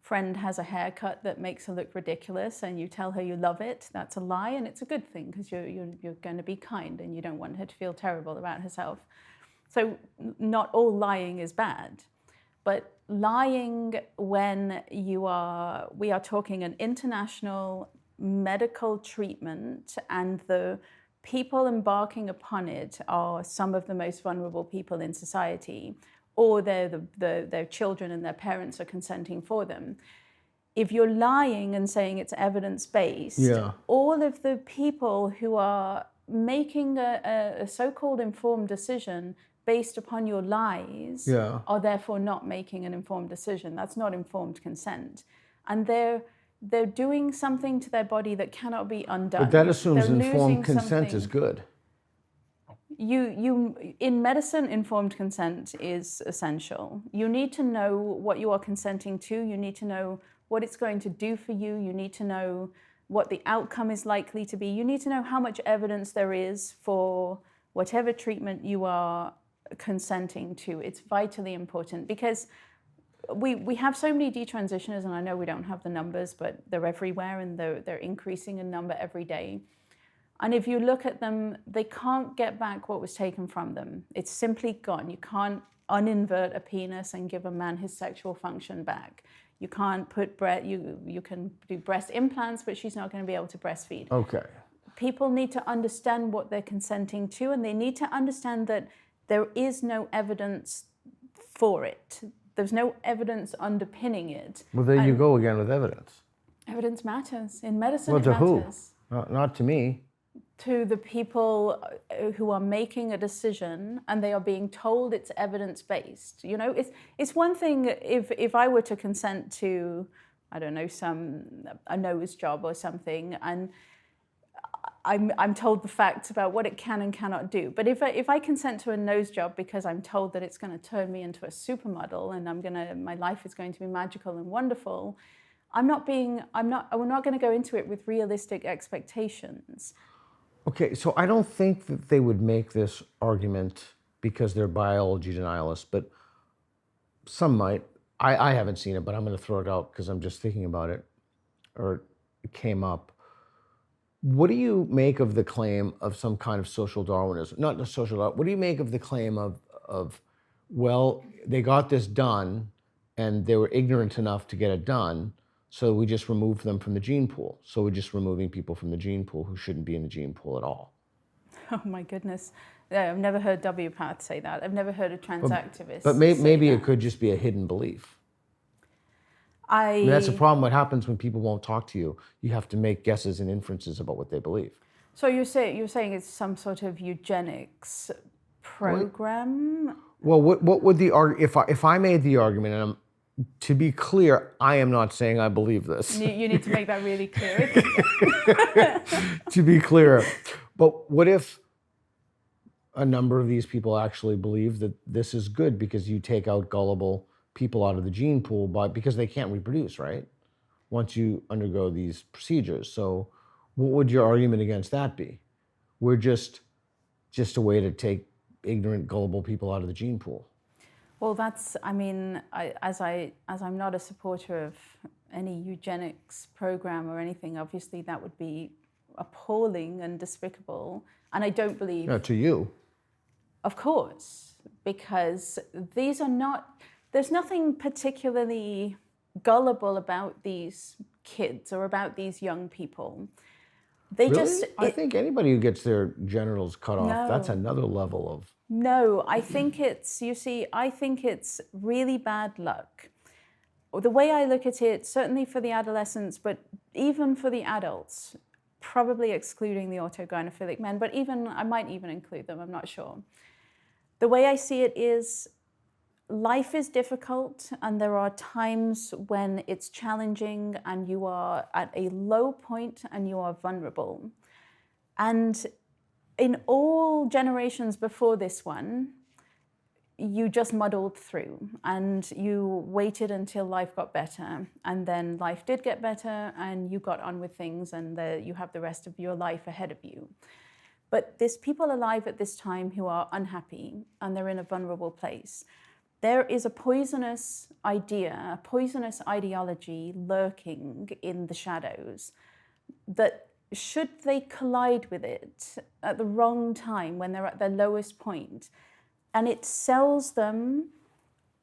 friend has a haircut that makes her look ridiculous and you tell her you love it, that's a lie, and it's a good thing because you're going to be kind and you don't want her to feel terrible about herself. So not all lying is bad, but lying when we are talking an international medical treatment and the people embarking upon it are some of the most vulnerable people in society, or their children and their parents are consenting for them. If you're lying and saying it's evidence-based, all of the people who are making a so-called informed decision based upon your lies are therefore not making an informed decision. That's not informed consent. And they're doing something to their body that cannot be undone.
But that assumes informed consent is good.
In medicine, informed consent is essential. You need to know what you are consenting to. You need to know what it's going to do for you. You need to know what the outcome is likely to be. You need to know how much evidence there is for whatever treatment you are consenting to. It's vitally important because we have so many detransitioners, and I know we don't have the numbers, but they're everywhere and they're increasing in number every day. And if you look at them, they can't get back what was taken from them. It's simply gone. You can't uninvert a penis and give a man his sexual function back. You can't put you can do breast implants, but she's not going to be able to breastfeed.
Okay.
People need to understand what they're consenting to, and they need to understand that there is no evidence for it. There's no evidence underpinning it.
Well, there you go again with evidence.
Evidence matters. In medicine,
Well,
it
to
matters.
who? Not to me.
To the people who are making a decision and they are being told it's evidence-based. You know, it's one thing if I were to consent to, I don't know, a nose job or something, and I'm told the facts about what it can and cannot do. But if I consent to a nose job because I'm told that it's going to turn me into a supermodel and my life is going to be magical and wonderful, we're not going to go into it with realistic expectations.
Okay, so I don't think that they would make this argument because they're biology denialists, but some might. I haven't seen it, but I'm going to throw it out because I'm just thinking about it, or it came up. What do you make of the claim of some kind of social Darwinism? Not the social Darwinism. What do you make of the claim of, well, they got this done and they were ignorant enough to get it done, so we just removed them from the gene pool. So we're just removing people from the gene pool who shouldn't be in the gene pool at all.
Oh my goodness. Yeah, I've never heard WPATH say that. I've never heard a trans activist
But
say
maybe
that.
it could just be a hidden belief. I mean, that's the problem. What happens when people won't talk to you? You have to make guesses and inferences about what they believe.
So you're saying it's some sort of eugenics program?
Well, what would the if I made the argument, and to be clear, I am not saying I believe this.
You need to make that really clear.
To be clear, but what if a number of these people actually believe that this is good because you take out gullible people out of the gene pool because they can't reproduce, right? Once you undergo these procedures. So what would your argument against that be? We're just a way to take ignorant, gullible people out of the gene pool.
Well, as I'm not a supporter of any eugenics program or anything, obviously that would be appalling and despicable. And I don't believe...
No, to you.
Of course, because these are not... There's nothing particularly gullible about these kids or about these young people. They
really? I think anybody who gets their genitals cut off, that's another level of...
No, I think I think it's really bad luck. The way I look at it, certainly for the adolescents, but even for the adults, probably excluding the autogynephilic men, but I might even include them, I'm not sure. The way I see it is life is difficult and there are times when it's challenging and you are at a low point and you are vulnerable. And in all generations before this one, you just muddled through and you waited until life got better, and then life did get better and you got on with things, and you have the rest of your life ahead of you. But there's people alive at this time who are unhappy and they're in a vulnerable place. There is a poisonous idea, a poisonous ideology lurking in the shadows that, should they collide with it at the wrong time when they're at their lowest point, and it sells them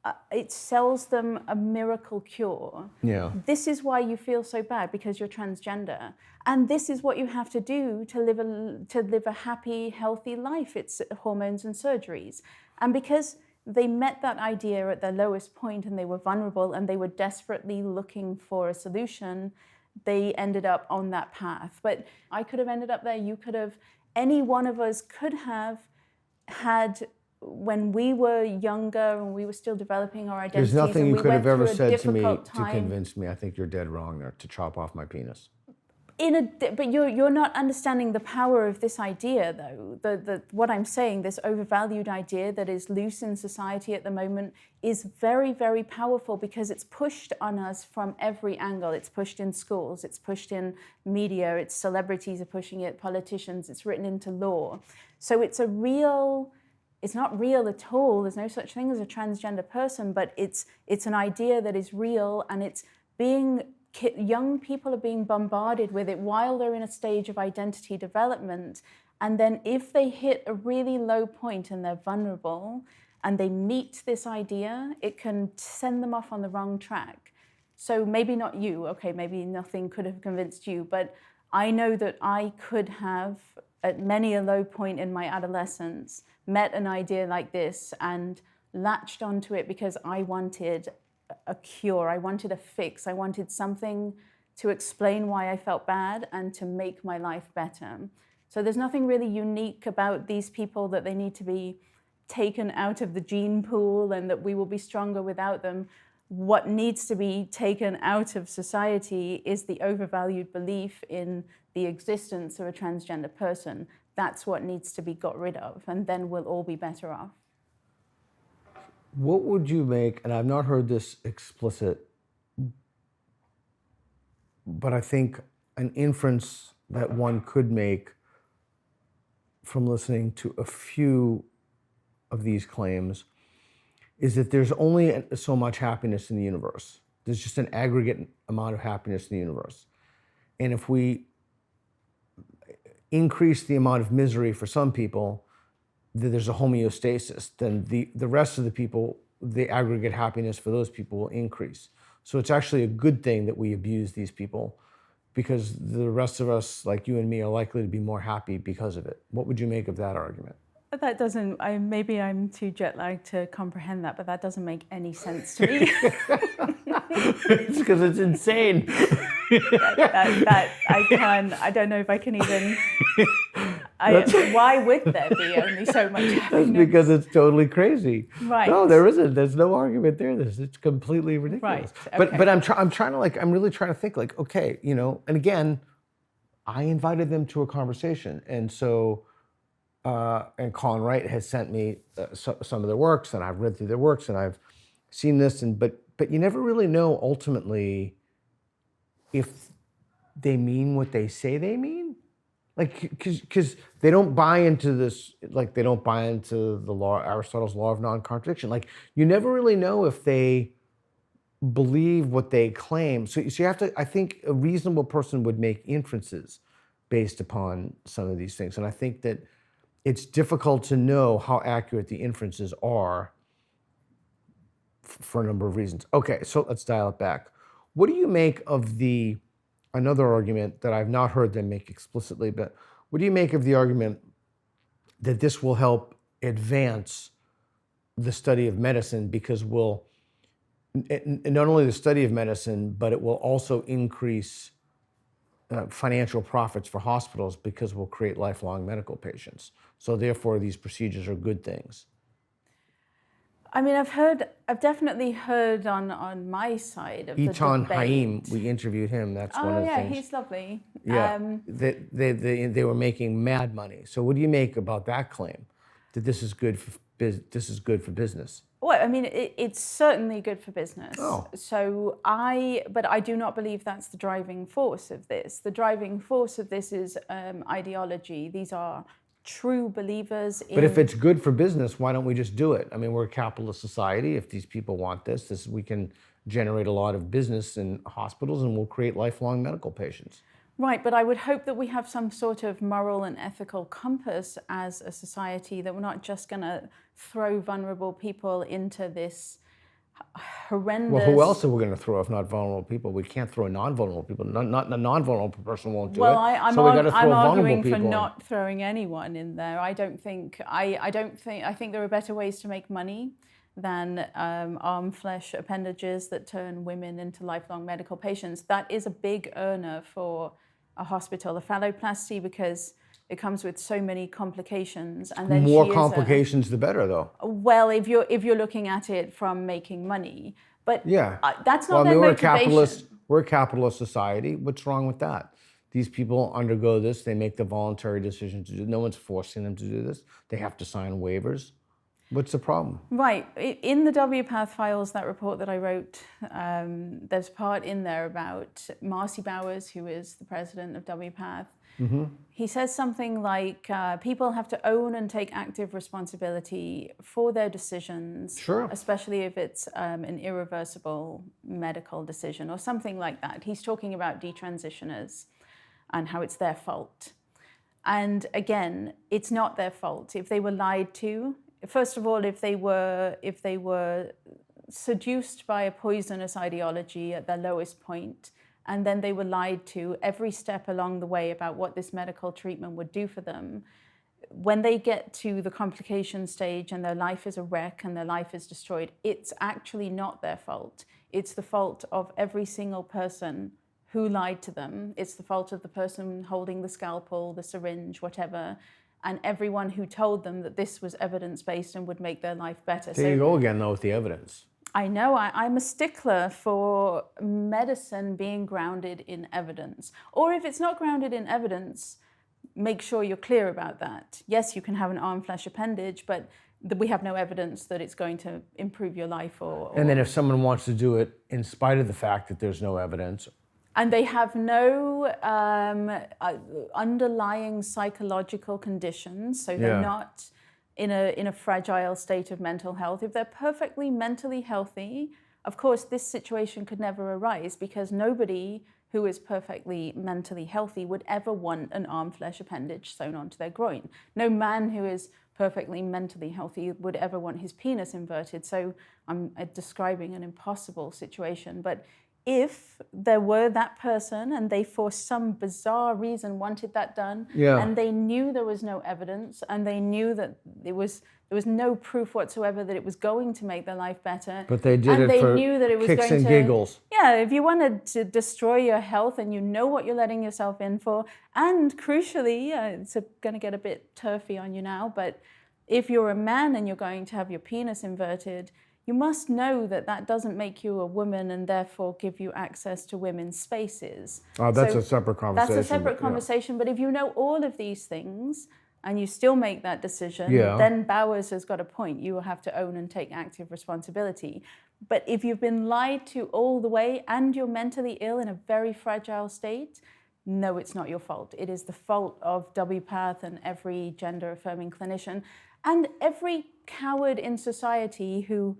a miracle cure.
Yeah.
This is why you feel so bad, because you're transgender, and this is what you have to do to live a happy, healthy life. It's hormones and surgeries, and because they met that idea at their lowest point and they were vulnerable and they were desperately looking for a solution, they ended up on that path. But I could have ended up there, you could have, any one of us could have had, when we were younger and we were still developing our identities.
There's nothing you could have ever said to me to
time.
convince me. I think you're dead wrong there, to chop off my penis.
But you're not understanding the power of this idea, though. What I'm saying, this overvalued idea that is loose in society at the moment, is very, very powerful because it's pushed on us from every angle. It's pushed in schools, it's pushed in media, it's celebrities are pushing it, politicians, it's written into law. So it's not real at all. There's no such thing as a transgender person, but it's an idea that is real, and it's being... Young people are being bombarded with it while they're in a stage of identity development. And then if they hit a really low point and they're vulnerable and they meet this idea, it can send them off on the wrong track. So maybe not you, okay, maybe nothing could have convinced you, but I know that I could have, at many a low point in my adolescence, met an idea like this and latched onto it because I wanted a cure, I wanted a fix, I wanted something to explain why I felt bad and to make my life better. So there's nothing really unique about these people that they need to be taken out of the gene pool and that we will be stronger without them. What needs to be taken out of society is the overvalued belief in the existence of a transgender person. That's what needs to be got rid of, and then we'll all be better off.
What would you make, and I've not heard this explicit, but I think an inference that one could make from listening to a few of these claims is that there's only so much happiness in the universe. There's just an aggregate amount of happiness in the universe. And if we increase the amount of misery for some people, there's a homeostasis, then the rest of the people, the aggregate happiness for those people will increase. So it's actually a good thing that we abuse these people, because the rest of us, like you and me, are likely to be more happy because of it. What would you make of that argument?
That doesn't, maybe I'm too jet lagged to comprehend that, but that doesn't make any sense to me.
It's because it's insane.
I don't know if I can even, why would there be only so much happiness?
That's because it's totally crazy.
Right.
No, there isn't. There's no argument there. It's completely ridiculous.
Right. Okay.
But I'm really trying to think like, okay, and again, I invited them to a conversation. And so, and Colin Wright has sent me some of their works, and I've read through their works, and I've seen this, but you never really know ultimately if they mean what they say they mean. Like, because they don't buy into this, like they don't buy into the law, Aristotle's law of non-contradiction. Like, you never really know if they believe what they claim. So you have to, I think a reasonable person would make inferences based upon some of these things. And I think that it's difficult to know how accurate the inferences are for a number of reasons. Okay, so let's dial it back. What do you make of another argument that I've not heard them make explicitly, but what do you make of the argument that this will help advance the study of medicine, because not only the study of medicine, but it will also increase financial profits for hospitals, because we'll create lifelong medical patients. So therefore, these procedures are good things.
I mean, I've definitely heard on my side of
Eitan
the debate.
Haim, we interviewed him. That's one of the things.
He's lovely.
Yeah, they were making mad money. So what do you make about that claim, that this is good for business?
Well, I mean, it's certainly good for business.
Oh.
But I do not believe that's the driving force of this. The driving force of this is ideology. These are true believers in...
But if it's good for business, why don't we just do it? I mean, we're a capitalist society. If these people want this, we can generate a lot of business in hospitals, and we'll create lifelong medical patients.
Right, but I would hope that we have some sort of moral and ethical compass as a society, that we're not just going to throw vulnerable people into this horrendous...
Well, who else are we going to throw if not vulnerable people? We can't throw non-vulnerable people. Not a non-vulnerable person won't do it.
I'm arguing for not throwing anyone in there. I think there are better ways to make money than arm flesh appendages that turn women into lifelong medical patients. That is a big earner for a hospital, a phalloplasty, because it comes with so many complications, and then
more complications the better, though.
Well, if you're looking at it from making money, but
yeah,
that's not their motivation.
We're a capitalist society. What's wrong with that? These people undergo this. They make the voluntary decision to do it. No one's forcing them to do this. They have to sign waivers. What's the problem? Right.
In the WPATH Files, that report that I wrote, there's a part in there about Marcy Bowers, who is the president of WPATH.
Mm-hmm.
He says something like, people have to own and take active responsibility for their decisions,
sure,
especially if it's an irreversible medical decision or something like that. He's talking about detransitioners and how it's their fault. And again, it's not their fault. If they were lied to, first of all, if they were seduced by a poisonous ideology at their lowest point, and then they were lied to every step along the way about what this medical treatment would do for them, when they get to the complication stage and their life is a wreck and their life is destroyed, it's actually not their fault. It's the fault of every single person who lied to them. It's the fault of the person holding the scalpel, the syringe, whatever, and everyone who told them that this was evidence-based and would make their life better.
There you go again, though, with the evidence.
I know, I'm a stickler for medicine being grounded in evidence. Or if it's not grounded in evidence, make sure you're clear about that. Yes, you can have an arm flesh appendage, but we have no evidence that it's going to improve your life or...
And then if someone wants to do it in spite of the fact that there's no evidence...
And they have no underlying psychological conditions, so they're not in a fragile state of mental health. If they're perfectly mentally healthy, of course, this situation could never arise because nobody who is perfectly mentally healthy would ever want an arm flesh appendage sewn onto their groin. No man who is perfectly mentally healthy would ever want his penis inverted. So I'm describing an impossible situation. But if there were that person and they for some bizarre reason wanted that done, and they knew there was no evidence and they knew that there was no proof whatsoever that it was going to make their life better,
but they did it for
knew that it was
kicks
going
and
to,
giggles.
Yeah, if you wanted to destroy your health and you know what you're letting yourself in for, and crucially, it's going to get a bit turfy on you now, but if you're a man and you're going to have your penis inverted, you must know that that doesn't make you a woman and therefore give you access to women's spaces.
Oh, that's a separate conversation.
That's a separate conversation, but if you know all of these things and you still make that decision, then Bowers has got a point. You will have to own and take active responsibility. But if you've been lied to all the way and you're mentally ill in a very fragile state, no, it's not your fault. It is the fault of WPATH and every gender-affirming clinician and every coward in society who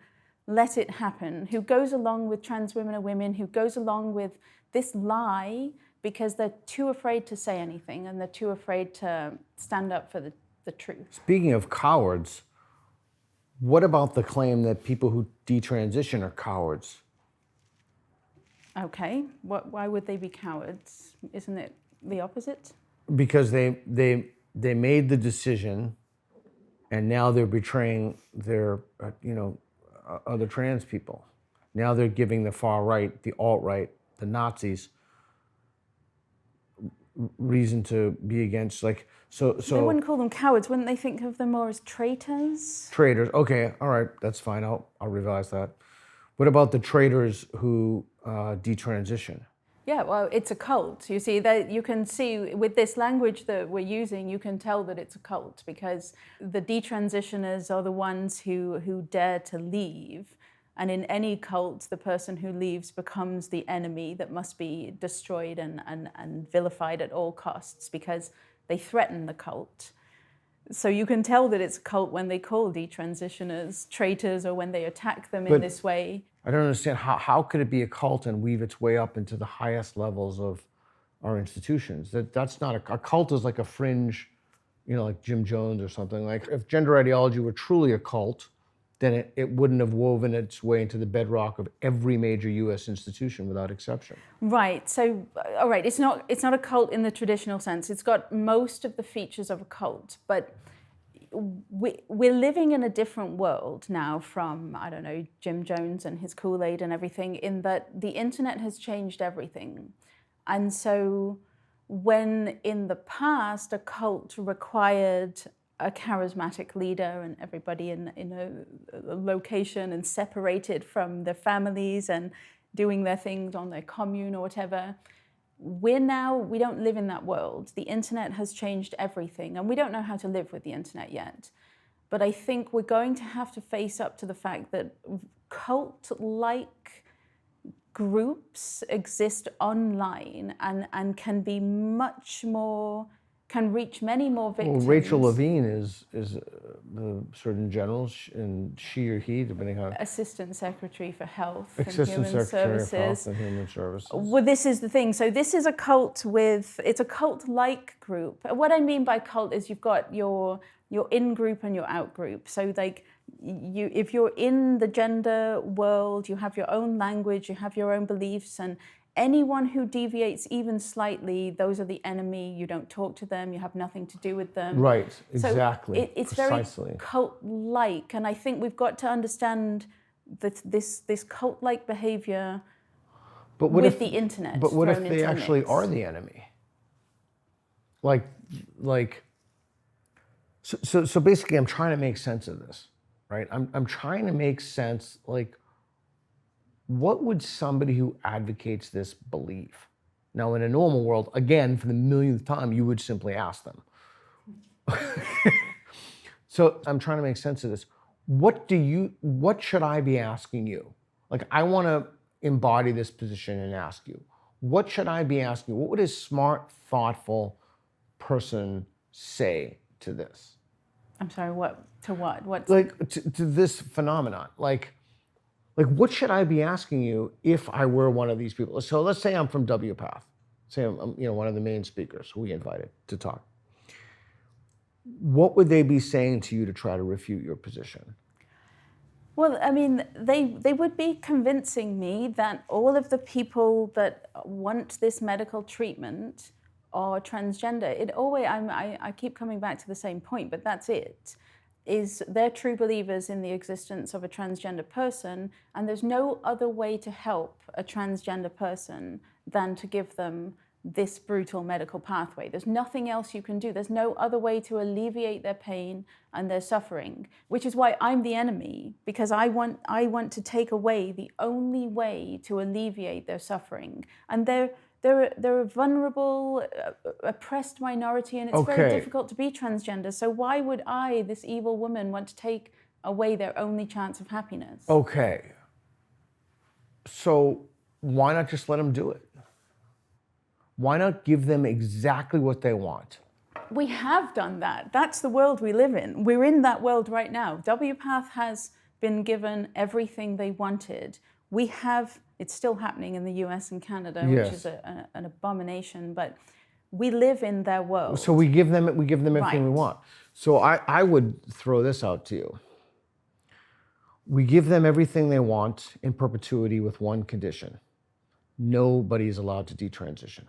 let it happen, who goes along with trans women or women, who goes along with this lie because they're too afraid to say anything and they're too afraid to stand up for the truth.
Speaking of cowards, what about the claim that people who detransition are cowards?
Okay, why would they be cowards? Isn't it the opposite?
Because they made the decision and now they're betraying their, other trans people. Now they're giving the far right, the alt-right, the Nazis reason to be against, so.
They wouldn't call them cowards. Wouldn't they think of them more as traitors?
Traitors. Okay, all right, that's fine. I'll revise that. What about the traitors who detransition?
Yeah, well, it's a cult. You see, that you can see with this language that we're using, you can tell that it's a cult because the detransitioners are the ones who dare to leave. And in any cult, the person who leaves becomes the enemy that must be destroyed and vilified at all costs because they threaten the cult. So you can tell that it's a cult when they call detransitioners traitors or when they attack them in this way.
I don't understand, how could it be a cult and weave its way up into the highest levels of our institutions? That's not a cult is like a fringe, like Jim Jones or something. Like if gender ideology were truly a cult, then it wouldn't have woven its way into the bedrock of every major U.S. institution without exception.
Right. So, all right, it's not a cult in the traditional sense. It's got most of the features of a cult, but we're living in a different world now from, I don't know, Jim Jones and his Kool-Aid and everything, in that the internet has changed everything. And so when in the past a cult required a charismatic leader and everybody in a location and separated from their families and doing their things on their commune or whatever, we don't live in that world. The internet has changed everything and we don't know how to live with the internet yet. But I think we're going to have to face up to the fact that cult-like groups exist online and can be much more, can reach many more victims.
Well, Rachel Levine is the Surgeon General, and she or he, depending on...
Assistant Secretary for Health and
Assistant
Human
Secretary
Services.
of Health and Human Services.
Well, this is the thing. So this is a cult it's a cult-like group. What I mean by cult is you've got your in-group and your out-group. So like, if you're in the gender world, you have your own language, you have your own beliefs, and anyone who deviates even slightly, those are the enemy. You don't talk to them. You have nothing to do with them.
Right, exactly.
So it's
precisely.
very cult-like, and I think we've got to understand that this cult-like behavior
But what
with
if
the internet?
But what if
thrown
they
into the
actually
mix?
are the enemy? So basically, I'm trying to make sense of this, right? I'm trying to make sense, like, what would somebody who advocates this believe? Now, in a normal world, again, for the millionth time, you would simply ask them. So I'm trying to make sense of this. What should I be asking you? Like, I want to embody this position and ask you, what should I be asking you? What would a smart, thoughtful person say to this?
I'm sorry, what? To what? What's
Like, to this phenomenon. Like, what should I be asking you if I were one of these people? So let's say I'm from WPATH. Say I'm one of the main speakers who we invited to talk. What would they be saying to you to try to refute your position?
Well, I mean, they would be convincing me that all of the people that want this medical treatment are transgender. I keep coming back to the same point, but that's it. Is they're true believers in the existence of a transgender person, and there's no other way to help a transgender person than to give them this brutal medical pathway. There's nothing else you can do. There's no other way to alleviate their pain and their suffering, which is why I'm the enemy, because I want to take away the only way to alleviate their suffering. And they're a vulnerable, oppressed minority, and it's very difficult to be transgender. So why would I, this evil woman, want to take away their only chance of happiness?
Okay. So why not just let them do it? Why not give them exactly what they want?
We have done that. That's the world we live in. We're in that world right now. WPATH has been given everything they wanted. It's still happening in the US and Canada,
Yes.
which is an abomination, but we live in their world.
So we give them everything we
Right.
want. So I would throw this out to you. We give them everything they want in perpetuity with one condition. Nobody is allowed to detransition.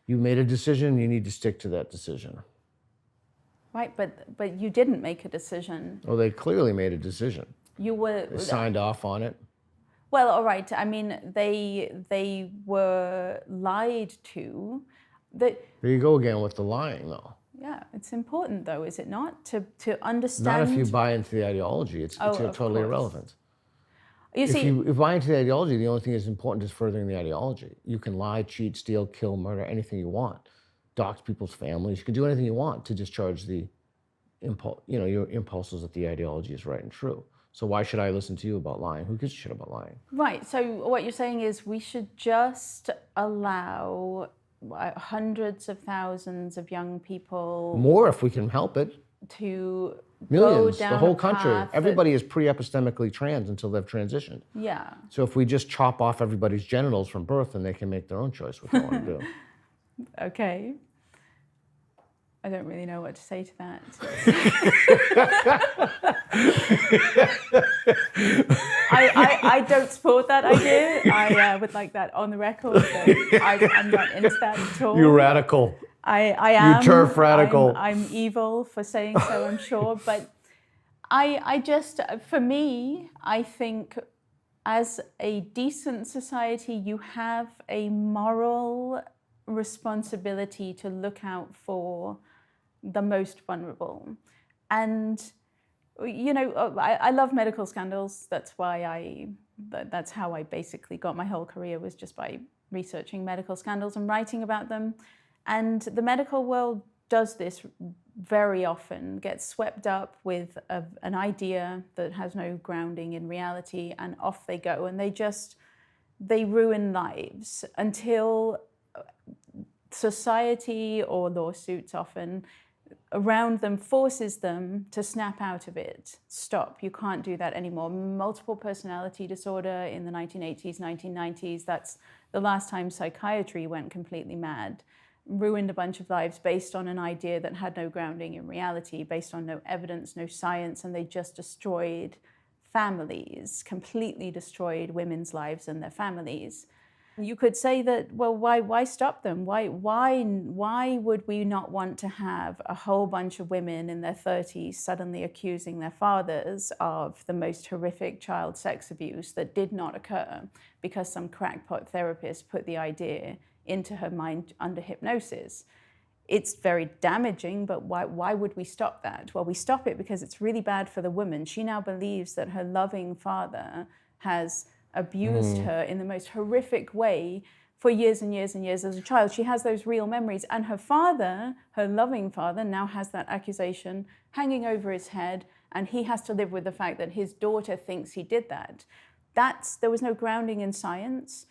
You made a decision, you need to stick to that decision.
Right, but you didn't make a decision.
Well, they clearly made a decision.
They
signed off on it.
Well, all right. I mean, they were lied to.
There you go again with the lying, though.
Yeah, it's important, though, is it not, to understand?
Not if you buy into the ideology. It's totally irrelevant.
You see,
if you buy into the ideology, the only thing that's important is furthering the ideology. You can lie, cheat, steal, kill, murder, anything you want. Dox people's families. You can do anything you want to discharge the impulse, your impulses that the ideology is right and true. So why should I listen to you about lying? Who gives a shit about lying?
Right. So what you're saying is we should just allow hundreds of thousands of young people,
more if we can help it,
to
millions,
go down
the whole
a
country.
path
Everybody is pre-epistemically trans until they've transitioned.
Yeah.
So if we just chop off everybody's genitals from birth, then they can make their own choice what they want to do.
Okay. I don't really know what to say to that. I don't support that idea. I would like that on the record. I'm not into that at all.
You radical.
I am.
You turf radical.
I'm evil for saying so, I'm sure. But I just, for me, I think as a decent society, you have a moral responsibility to look out for the most vulnerable. And, I love medical scandals. That's how I basically got my whole career, was just by researching medical scandals and writing about them. And the medical world does this very often, gets swept up with an idea that has no grounding in reality, and off they go. And they ruin lives until society, or lawsuits often, around them forces them to snap out of it. Stop, you can't do that anymore. Multiple personality disorder in the 1980s, 1990s, that's the last time psychiatry went completely mad. Ruined a bunch of lives based on an idea that had no grounding in reality, based on no evidence, no science, and they just destroyed families, completely destroyed women's lives and their families. You could say that, well, why stop them? Why would we not want to have a whole bunch of women in their 30s suddenly accusing their fathers of the most horrific child sex abuse that did not occur because some crackpot therapist put the idea into her mind under hypnosis? It's very damaging, but why would we stop that? Well, we stop it because it's really bad for the woman. She now believes that her loving father has abused her in the most horrific way for years and years and years as a child. She has those real memories. And her father, her loving father, now has that accusation hanging over his head, and he has to live with the fact that his daughter thinks he did that. There was no grounding in science.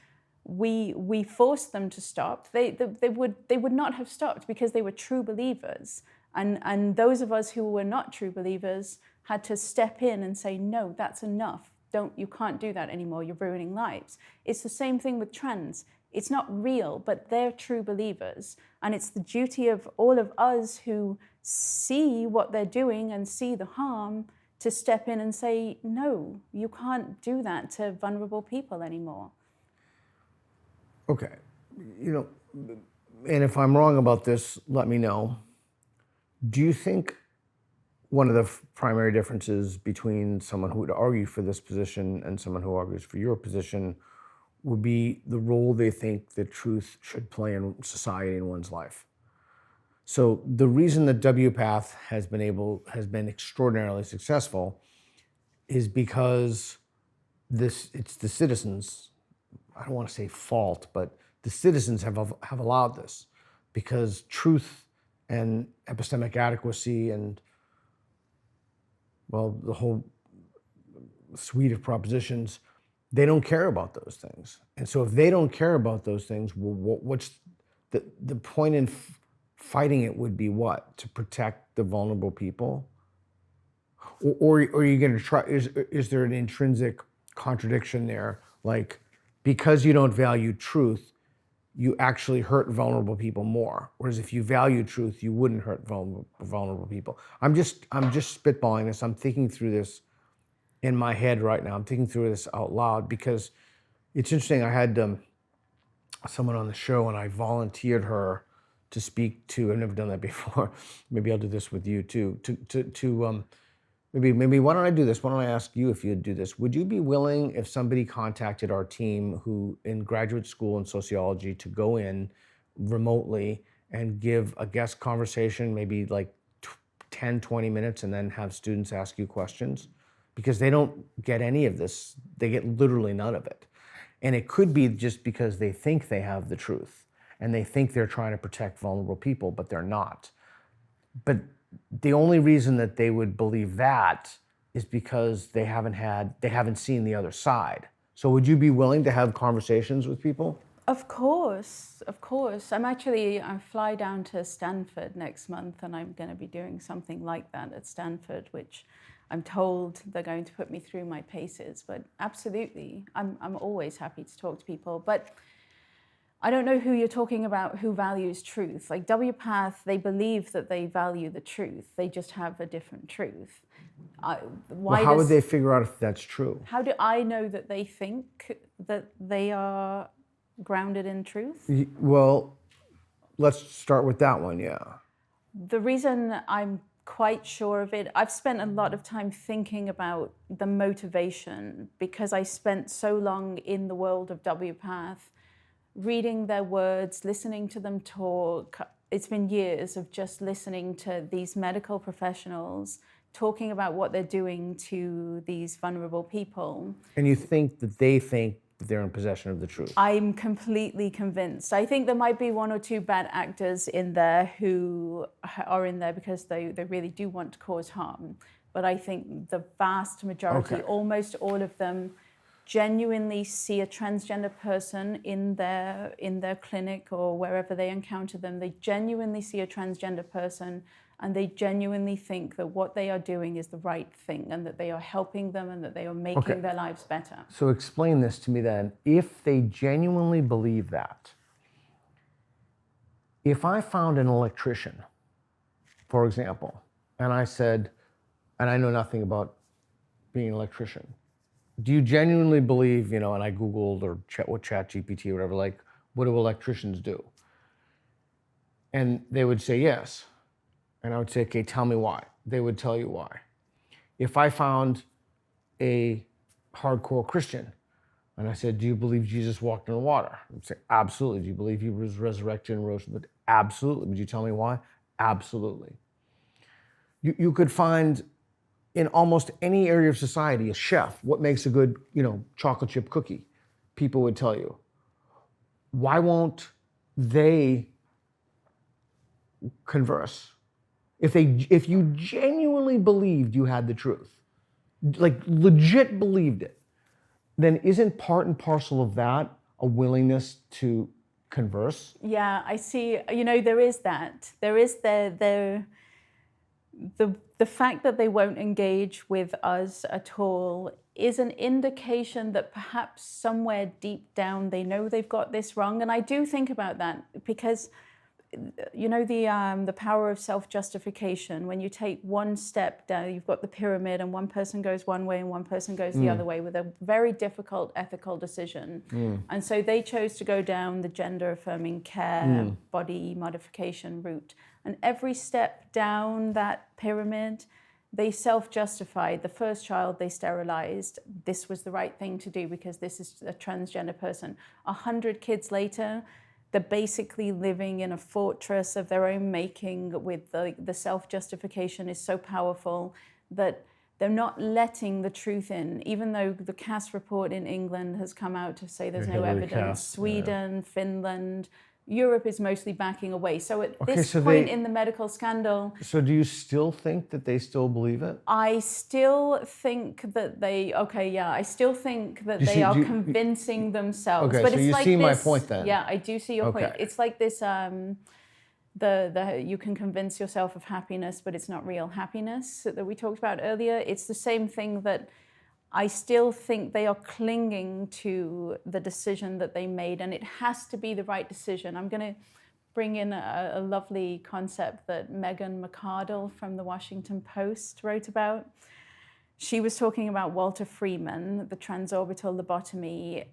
We forced them to stop. They would not have stopped because they were true believers. And those of us who were not true believers had to step in and say, no, that's enough. You can't do that anymore. You're ruining lives. It's the same thing with trans. It's not real, but they're true believers. And it's the duty of all of us who see what they're doing and see the harm to step in and say, no, you can't do that to vulnerable people anymore.
Okay. And if I'm wrong about this, let me know. Do you think one of the primary differences between someone who would argue for this position and someone who argues for your position would be the role they think that truth should play in society in one's life? So the reason that WPATH has been extraordinarily successful is because it's the citizens, I don't want to say fault, but the citizens have allowed this, because truth and epistemic adequacy and, well, the whole suite of propositions, they don't care about those things. And so if they don't care about those things, what's the point in fighting it would be what? To protect the vulnerable people? Or are you going to try, is there an intrinsic contradiction there? Like, because you don't value truth, you actually hurt vulnerable people more. Whereas if you value truth, you wouldn't hurt vulnerable people. I'm just spitballing this. I'm thinking through this in my head right now. I'm thinking through this out loud because it's interesting. I had someone on the show and I volunteered her to speak to, I've never done that before. Maybe I'll do this with you too. Maybe why don't I do this? Why don't I ask you if you'd do this? Would you be willing, if somebody contacted our team who in graduate school in sociology, to go in remotely and give a guest conversation, maybe like 10, 20 minutes, and then have students ask you questions? Because they don't get any of this. They get literally none of it. And it could be just because they think they have the truth and they think they're trying to protect vulnerable people, but they're not. But the only reason that they would believe that is because they haven't seen the other side. So would you be willing to have conversations with people?
Of course, of course. I fly down to Stanford next month, and I'm going to be doing something like that at Stanford, which I'm told they're going to put me through my paces. But absolutely, I'm always happy to talk to people. But I don't know who you're talking about who values truth. Like WPATH, they believe that they value the truth. They just have a different truth.
How would they figure out if that's true?
How do I know that they think that they are grounded in truth?
Well, let's start with that one, yeah.
The reason I'm quite sure of it, I've spent a lot of time thinking about the motivation because I spent so long in the world of WPATH, reading their words, listening to them talk. It's been years of just listening to these medical professionals talking about what they're doing to these vulnerable people.
And you think that they think that they're in possession of the truth?
I'm completely convinced. I think there might be one or two bad actors in there who are in there because they really do want to cause harm. But I think the vast majority, almost all of them, genuinely see a transgender person in their clinic or wherever they encounter them. They genuinely see a transgender person and they genuinely think that what they are doing is the right thing and that they are helping them and that they are making their lives better.
So explain this to me then. If they genuinely believe that, if I found an electrician, for example, and I said, and I know nothing about being an electrician, do you genuinely believe, and I Googled or with ChatGPT or whatever, like, what do electricians do? And they would say yes. And I would say, okay, tell me why. They would tell you why. If I found a hardcore Christian and I said, do you believe Jesus walked on water? I'd say, absolutely. Do you believe he was resurrected and rose from the dead? Absolutely. Would you tell me why? Absolutely. You could find in almost any area of society a chef. What makes a good, chocolate chip cookie? People would tell you. Why won't they converse? If you genuinely believed you had the truth, like legit believed it, then isn't part and parcel of that a willingness to converse?
Yeah, I see. There is that. There is the fact that they won't engage with us at all is an indication that perhaps somewhere deep down they know they've got this wrong. And I do think about that because the power of self-justification. When you take one step down, you've got the pyramid and one person goes one way and one person goes the other way with a very difficult ethical decision. And so they chose to go down the gender-affirming care, body modification route. And every step down that pyramid, they self-justified. The first child they sterilized. This was the right thing to do because this is a transgender person. 100 kids later, they're basically living in a fortress of their own making with the self-justification is so powerful that they're not letting the truth in, even though the Cass report in England has come out to say there's no evidence.
Cass,
Sweden, Finland, Europe is mostly backing away. So at this
so
point in the medical scandal...
So do you still think that they still believe it?
I still think that they... Okay, yeah, I still think that they are convincing themselves.
Okay,
but
so
it's
you
like
see my
this,
point then.
Yeah, I do see your point. It's like this... you can convince yourself of happiness, but it's not real happiness that we talked about earlier. It's the same thing that I still think they are clinging to the decision that they made, and it has to be the right decision. I'm going to bring in a lovely concept that Megan McArdle from the Washington Post wrote about. She was talking about Walter Freeman, the transorbital lobotomy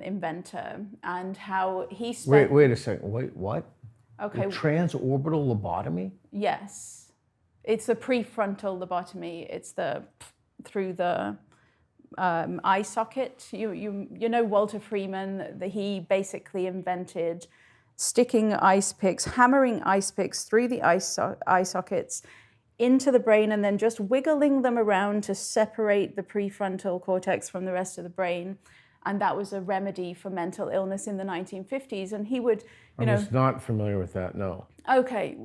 inventor, and how he spent...
Wait a second. Wait, what?
Okay.
Transorbital lobotomy?
Yes. It's the prefrontal lobotomy. It's through the eye socket. You know Walter Freeman, he basically invented sticking ice picks, hammering ice picks through the eye sockets into the brain and then just wiggling them around to separate the prefrontal cortex from the rest of the brain. And that was a remedy for mental illness in the 1950s. And he would,
I was not familiar with that, no.
Okay,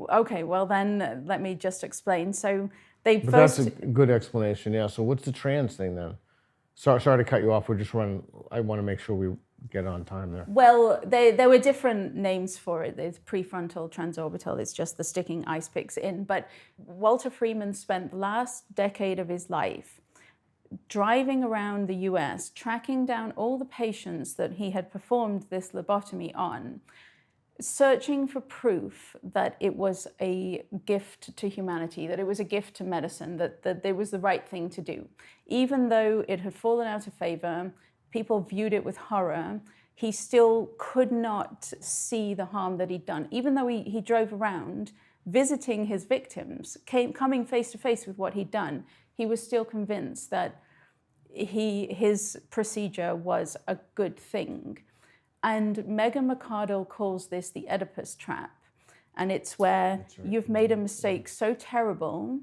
well then let me just explain. So
that's a good explanation, yeah. So what's the trans thing then? Sorry to cut you off. We're just running. I want to make sure we get on time there.
Well, there were different names for it. There's prefrontal, transorbital. It's just the sticking ice picks in. But Walter Freeman spent the last decade of his life driving around the US, tracking down all the patients that he had performed this lobotomy on, searching for proof that it was a gift to humanity, that it was a gift to medicine, that it was the right thing to do. Even though it had fallen out of favor, people viewed it with horror, he still could not see the harm that he'd done. Even though he drove around visiting his victims, coming face to face with what he'd done, he was still convinced that his procedure was a good thing. And Megan McArdle calls this the Oedipus trap. And it's where you've made a mistake so terrible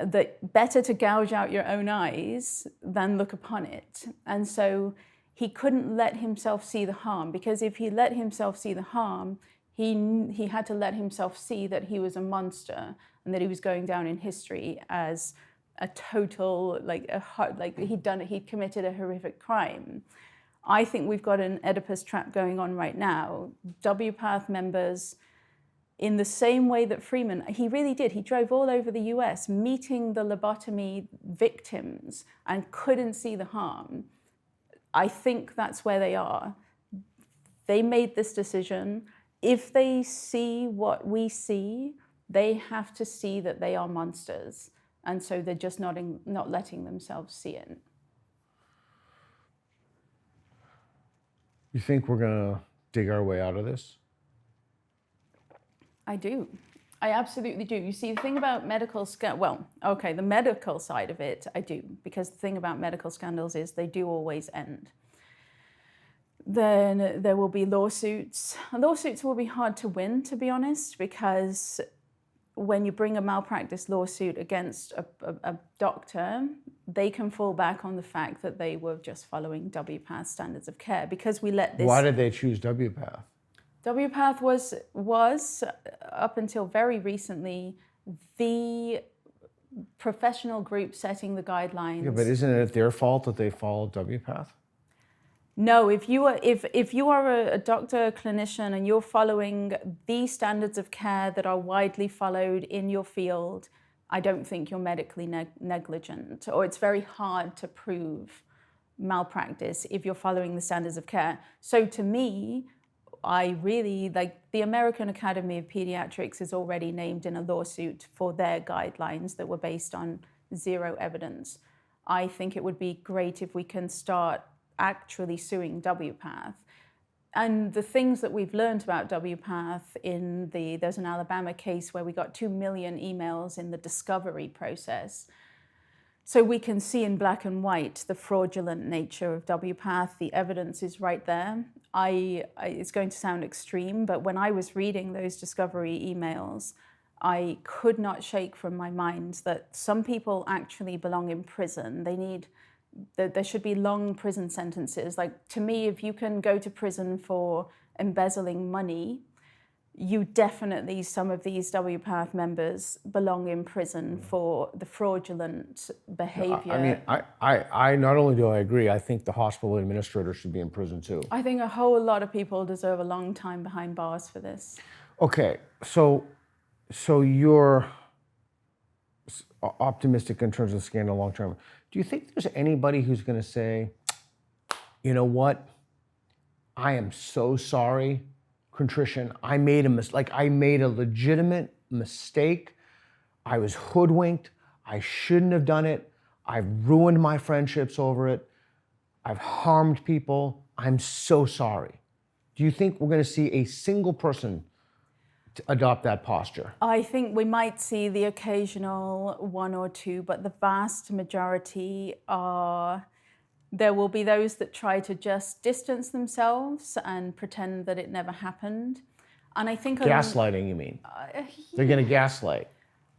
that better to gouge out your own eyes than look upon it. And so he couldn't let himself see the harm, because if he let himself see the harm, he had to let himself see that he was a monster and that he was going down in history as a total, he'd committed a horrific crime. I think we've got an Oedipus trap going on right now. WPATH members, in the same way that Freeman, he really did. He drove all over the US meeting the lobotomy victims and couldn't see the harm. I think that's where they are. They made this decision. If they see what we see, they have to see that they are monsters. And so they're just not letting themselves see it.
You think we're going to dig our way out of this?
I do. I absolutely do. You see, the thing about the medical side of it, I do. Because the thing about medical scandals is they do always end. Then there will be lawsuits. Lawsuits will be hard to win, to be honest, because when you bring a malpractice lawsuit against a doctor, they can fall back on the fact that they were just following WPATH standards of care, because we let this...
Why did they choose WPATH?
WPATH was up until very recently, the professional group setting the guidelines.
Yeah, but isn't it their fault that they followed WPATH?
No, if you are a doctor, clinician, and you're following the standards of care that are widely followed in your field, I don't think you're medically negligent, or it's very hard to prove malpractice if you're following the standards of care. So to me, I really the American Academy of Pediatrics is already named in a lawsuit for their guidelines that were based on zero evidence. I think it would be great if we can start actually suing WPATH. And the things that we've learned about WPATH there's an Alabama case where we got 2 million emails in the discovery process. So we can see in black and white the fraudulent nature of WPATH. The evidence is right there. It's going to sound extreme, but when I was reading those discovery emails, I could not shake from my mind that some people actually belong in prison. There should be long prison sentences. Like, to me, if you can go to prison for embezzling money, some of these WPATH members belong in prison for the fraudulent behavior.
I mean, I not only do I agree, I think the hospital administrator should be in prison too.
I think a whole lot of people deserve a long time behind bars for this.
Okay, so you're optimistic in terms of the scandal long term. Do you think there's anybody who's going to say, you know what, I am so sorry, contrition, I made a legitimate mistake, I was hoodwinked, I shouldn't have done it, I've ruined my friendships over it, I've harmed people, I'm so sorry. Do you think we're going to see a single person to adopt that posture?
I think we might see the occasional one or two, but the vast majority there will be those that try to just distance themselves and pretend that it never happened. And I think...
Gaslighting, you mean? They're going to gaslight.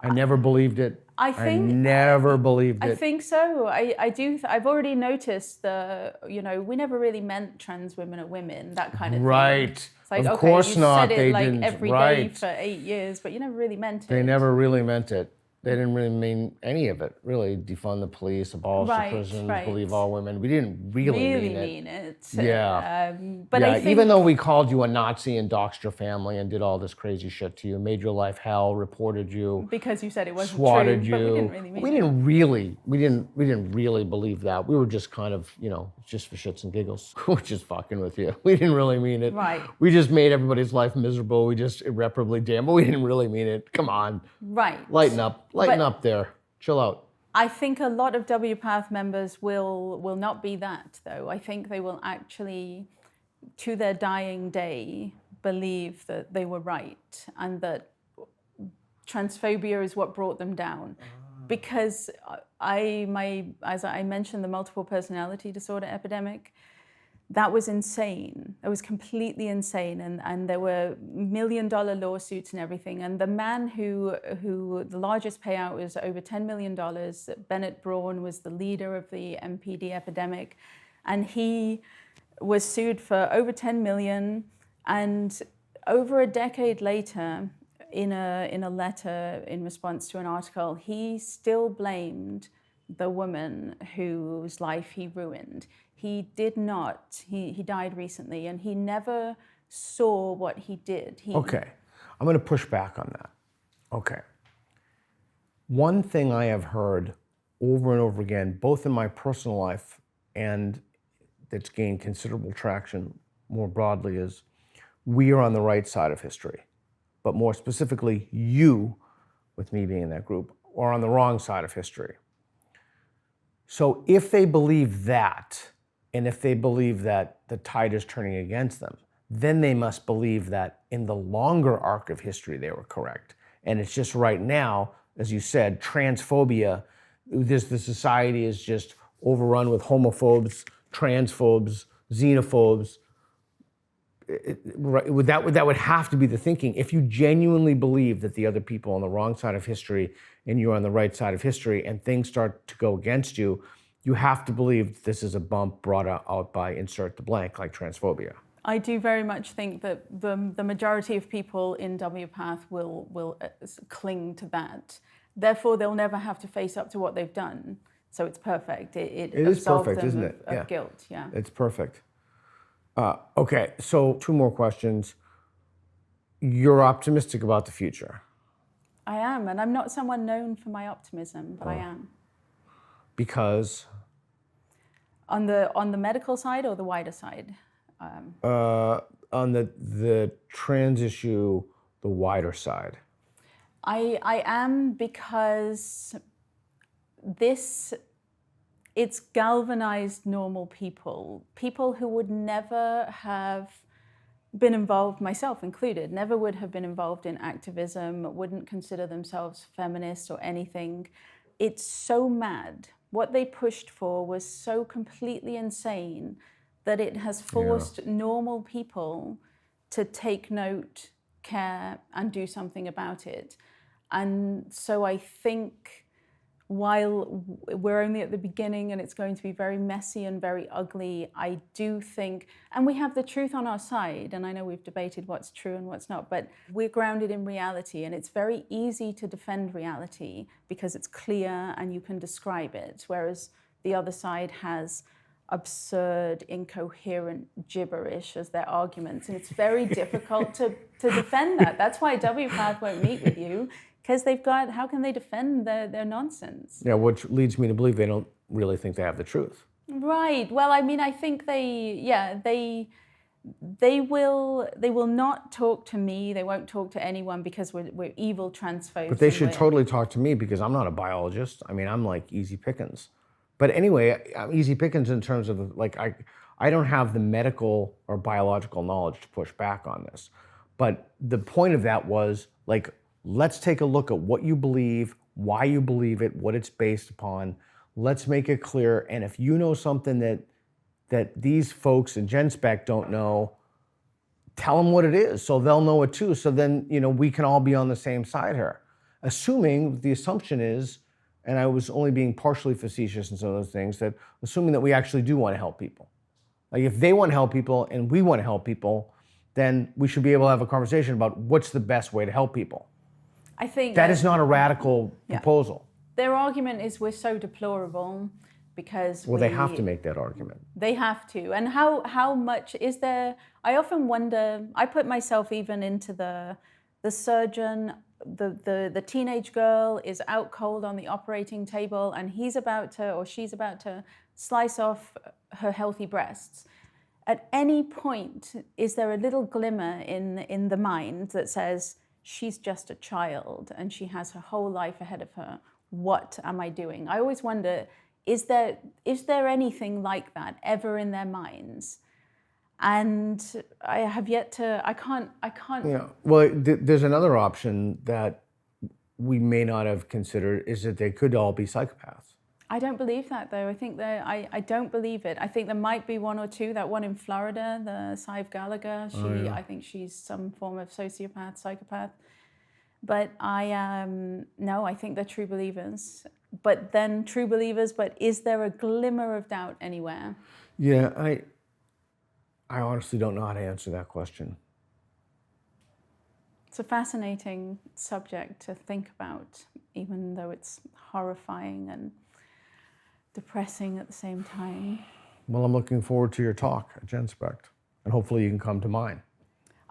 I never believed it. I never believed it.
I think so. I do. I've already noticed we never really meant trans women are women, that kind of thing.
Right.
It's like,
of course not.
You said it
didn't.
every day for 8 years, but you never really meant it.
They never really meant it. They didn't really mean any of it, really. Defund the police, abolish the prisons, believe all women. We didn't really mean it. Yeah.
But I think,
even though we called you a Nazi and doxed your family and did all this crazy shit to you, made your life hell, reported you.
Because you said it wasn't
swatted
true,
you.
but we didn't really mean it.
We didn't really believe that. We were just kind of, just for shits and giggles. We're just fucking with you. We didn't really mean it.
Right.
We just made everybody's life miserable. We just irreparably damned, but we didn't really mean it. Come on.
Right.
Lighten up. Lighten up there. Chill out.
I think a lot of WPATH members will not be that, though. I think they will actually, to their dying day, believe that they were right and that transphobia is what brought them down. Because as I mentioned, the multiple personality disorder epidemic, that was insane. It was completely insane, and there were $1 million lawsuits and everything. And the man who the largest payout was over $10 million. Bennett Braun was the leader of the MPD epidemic, and he was sued for over $10 million. And over a decade later, in a letter in response to an article, he still blamed the woman whose life he ruined. He did not. He died recently, and he never saw what he did.
Okay, I'm going to push back on that. Okay. One thing I have heard over and over again, both in my personal life and that's gained considerable traction more broadly, is we are on the right side of history. But more specifically, you, with me being in that group, are on the wrong side of history. So if they believe that, And if they believe that the tide is turning against them, then they must believe that in the longer arc of history they were correct. And it's just right now, as you said, transphobia, the society is just overrun with homophobes, transphobes, xenophobes. That would have to be the thinking. If you genuinely believe that the other people are on the wrong side of history and you're on the right side of history and things start to go against you, you have to believe this is a bump brought out by insert the blank, like transphobia.
I do very much think that the majority of people in WPATH will cling to that. Therefore, they'll never have to face up to what they've done. So it's perfect. It
is
absolves
perfect,
them
isn't it?
of guilt. Yeah.
It's perfect. Okay, so 2 more questions. You're optimistic about the future.
I am, and I'm not someone known for my optimism, but I am.
Because?
On the medical side or the wider side?
On the trans issue, the wider side.
I am, because it's galvanized normal people who would never have been involved, myself included, never would have been involved in activism, wouldn't consider themselves feminists or anything. It's so mad. What they pushed for was so completely insane that it has forced normal people to take note, care, and do something about it. And so I think while we're only at the beginning and it's going to be very messy and very ugly, I do think, and we have the truth on our side, and I know we've debated what's true and what's not, but we're grounded in reality, and it's very easy to defend reality because it's clear and you can describe it, whereas the other side has absurd, incoherent gibberish as their arguments, and it's very difficult to defend that. That's why WPATH won't meet with you, because they've got, how can they defend their nonsense?
Yeah, which leads me to believe they don't really think they have the truth.
Right. Well, I mean, I think they will not talk to me. They won't talk to anyone because we're evil transphobes.
But they should totally talk to me because I'm not a biologist. I mean, I'm like easy pickings. But anyway, I'm easy pickings in terms of like, I don't have the medical or biological knowledge to push back on this. But the point of that was like, let's take a look at what you believe, why you believe it, what it's based upon. Let's make it clear. And if you know something that these folks in Genspect don't know, tell them what it is so they'll know it too. So then, we can all be on the same side here. Assuming the assumption is, and I was only being partially facetious in some of those things, that assuming that we actually do want to help people. Like if they want to help people and we want to help people, then we should be able to have a conversation about what's the best way to help people.
I think
that is not a radical proposal.
Their argument is we're so deplorable because
they have to make that argument.
They have to. And how much is there? I often wonder, I put myself even into the surgeon, the teenage girl is out cold on the operating table and he's about to, or she's about to slice off her healthy breasts. At any point, is there a little glimmer in the mind that says, she's just a child and she has her whole life ahead of her. What am I doing? I always wonder, is there anything like that ever in their minds? And I have yet to, I can't.
Yeah, well, there's another option that we may not have considered is that they could all be psychopaths.
I don't believe that though. I think I don't believe it. I think there might be one or two. That one in Florida, the Sive Gallagher, I think she's some form of sociopath, psychopath. But no, I think they're true believers. But then true believers, but is there a glimmer of doubt anywhere?
Yeah, I honestly don't know how to answer that question.
It's a fascinating subject to think about, even though it's horrifying and depressing at the same time.
Well, I'm looking forward to your talk at Genspect, and hopefully you can come to mine.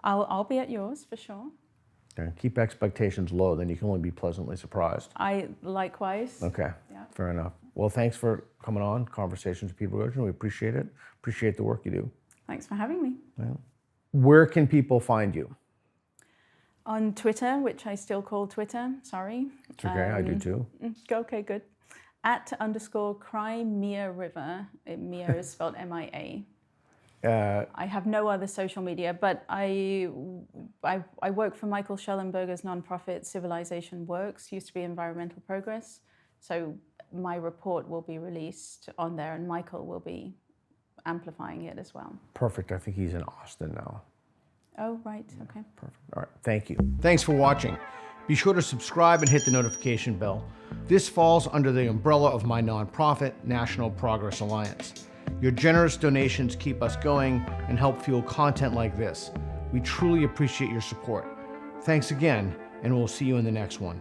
I'll be at yours for sure.
Okay. Keep expectations low, then you can only be pleasantly surprised.
I likewise.
Okay,
yeah.
Fair enough. Well, thanks for coming on Conversations with People Coaching. We appreciate it. Appreciate the work you do.
Thanks for having me.
Yeah. Where can people find you?
On Twitter, which I still call Twitter, sorry.
It's okay, I do too.
Okay, good. @_Crimea_River. Mia is spelled M-I-A. I have no other social media, but I work for Michael Shellenberger's nonprofit Civilization Works, used to be Environmental Progress. So my report will be released on there, and Michael will be amplifying it as well.
Perfect. I think he's in Austin now.
Oh, right. Okay.
Perfect. All right. Thank you. Thanks for watching. Be sure to subscribe and hit the notification bell. This falls under the umbrella of my nonprofit, National Progress Alliance. Your generous donations keep us going and help fuel content like this. We truly appreciate your support. Thanks again, and we'll see you in the next one.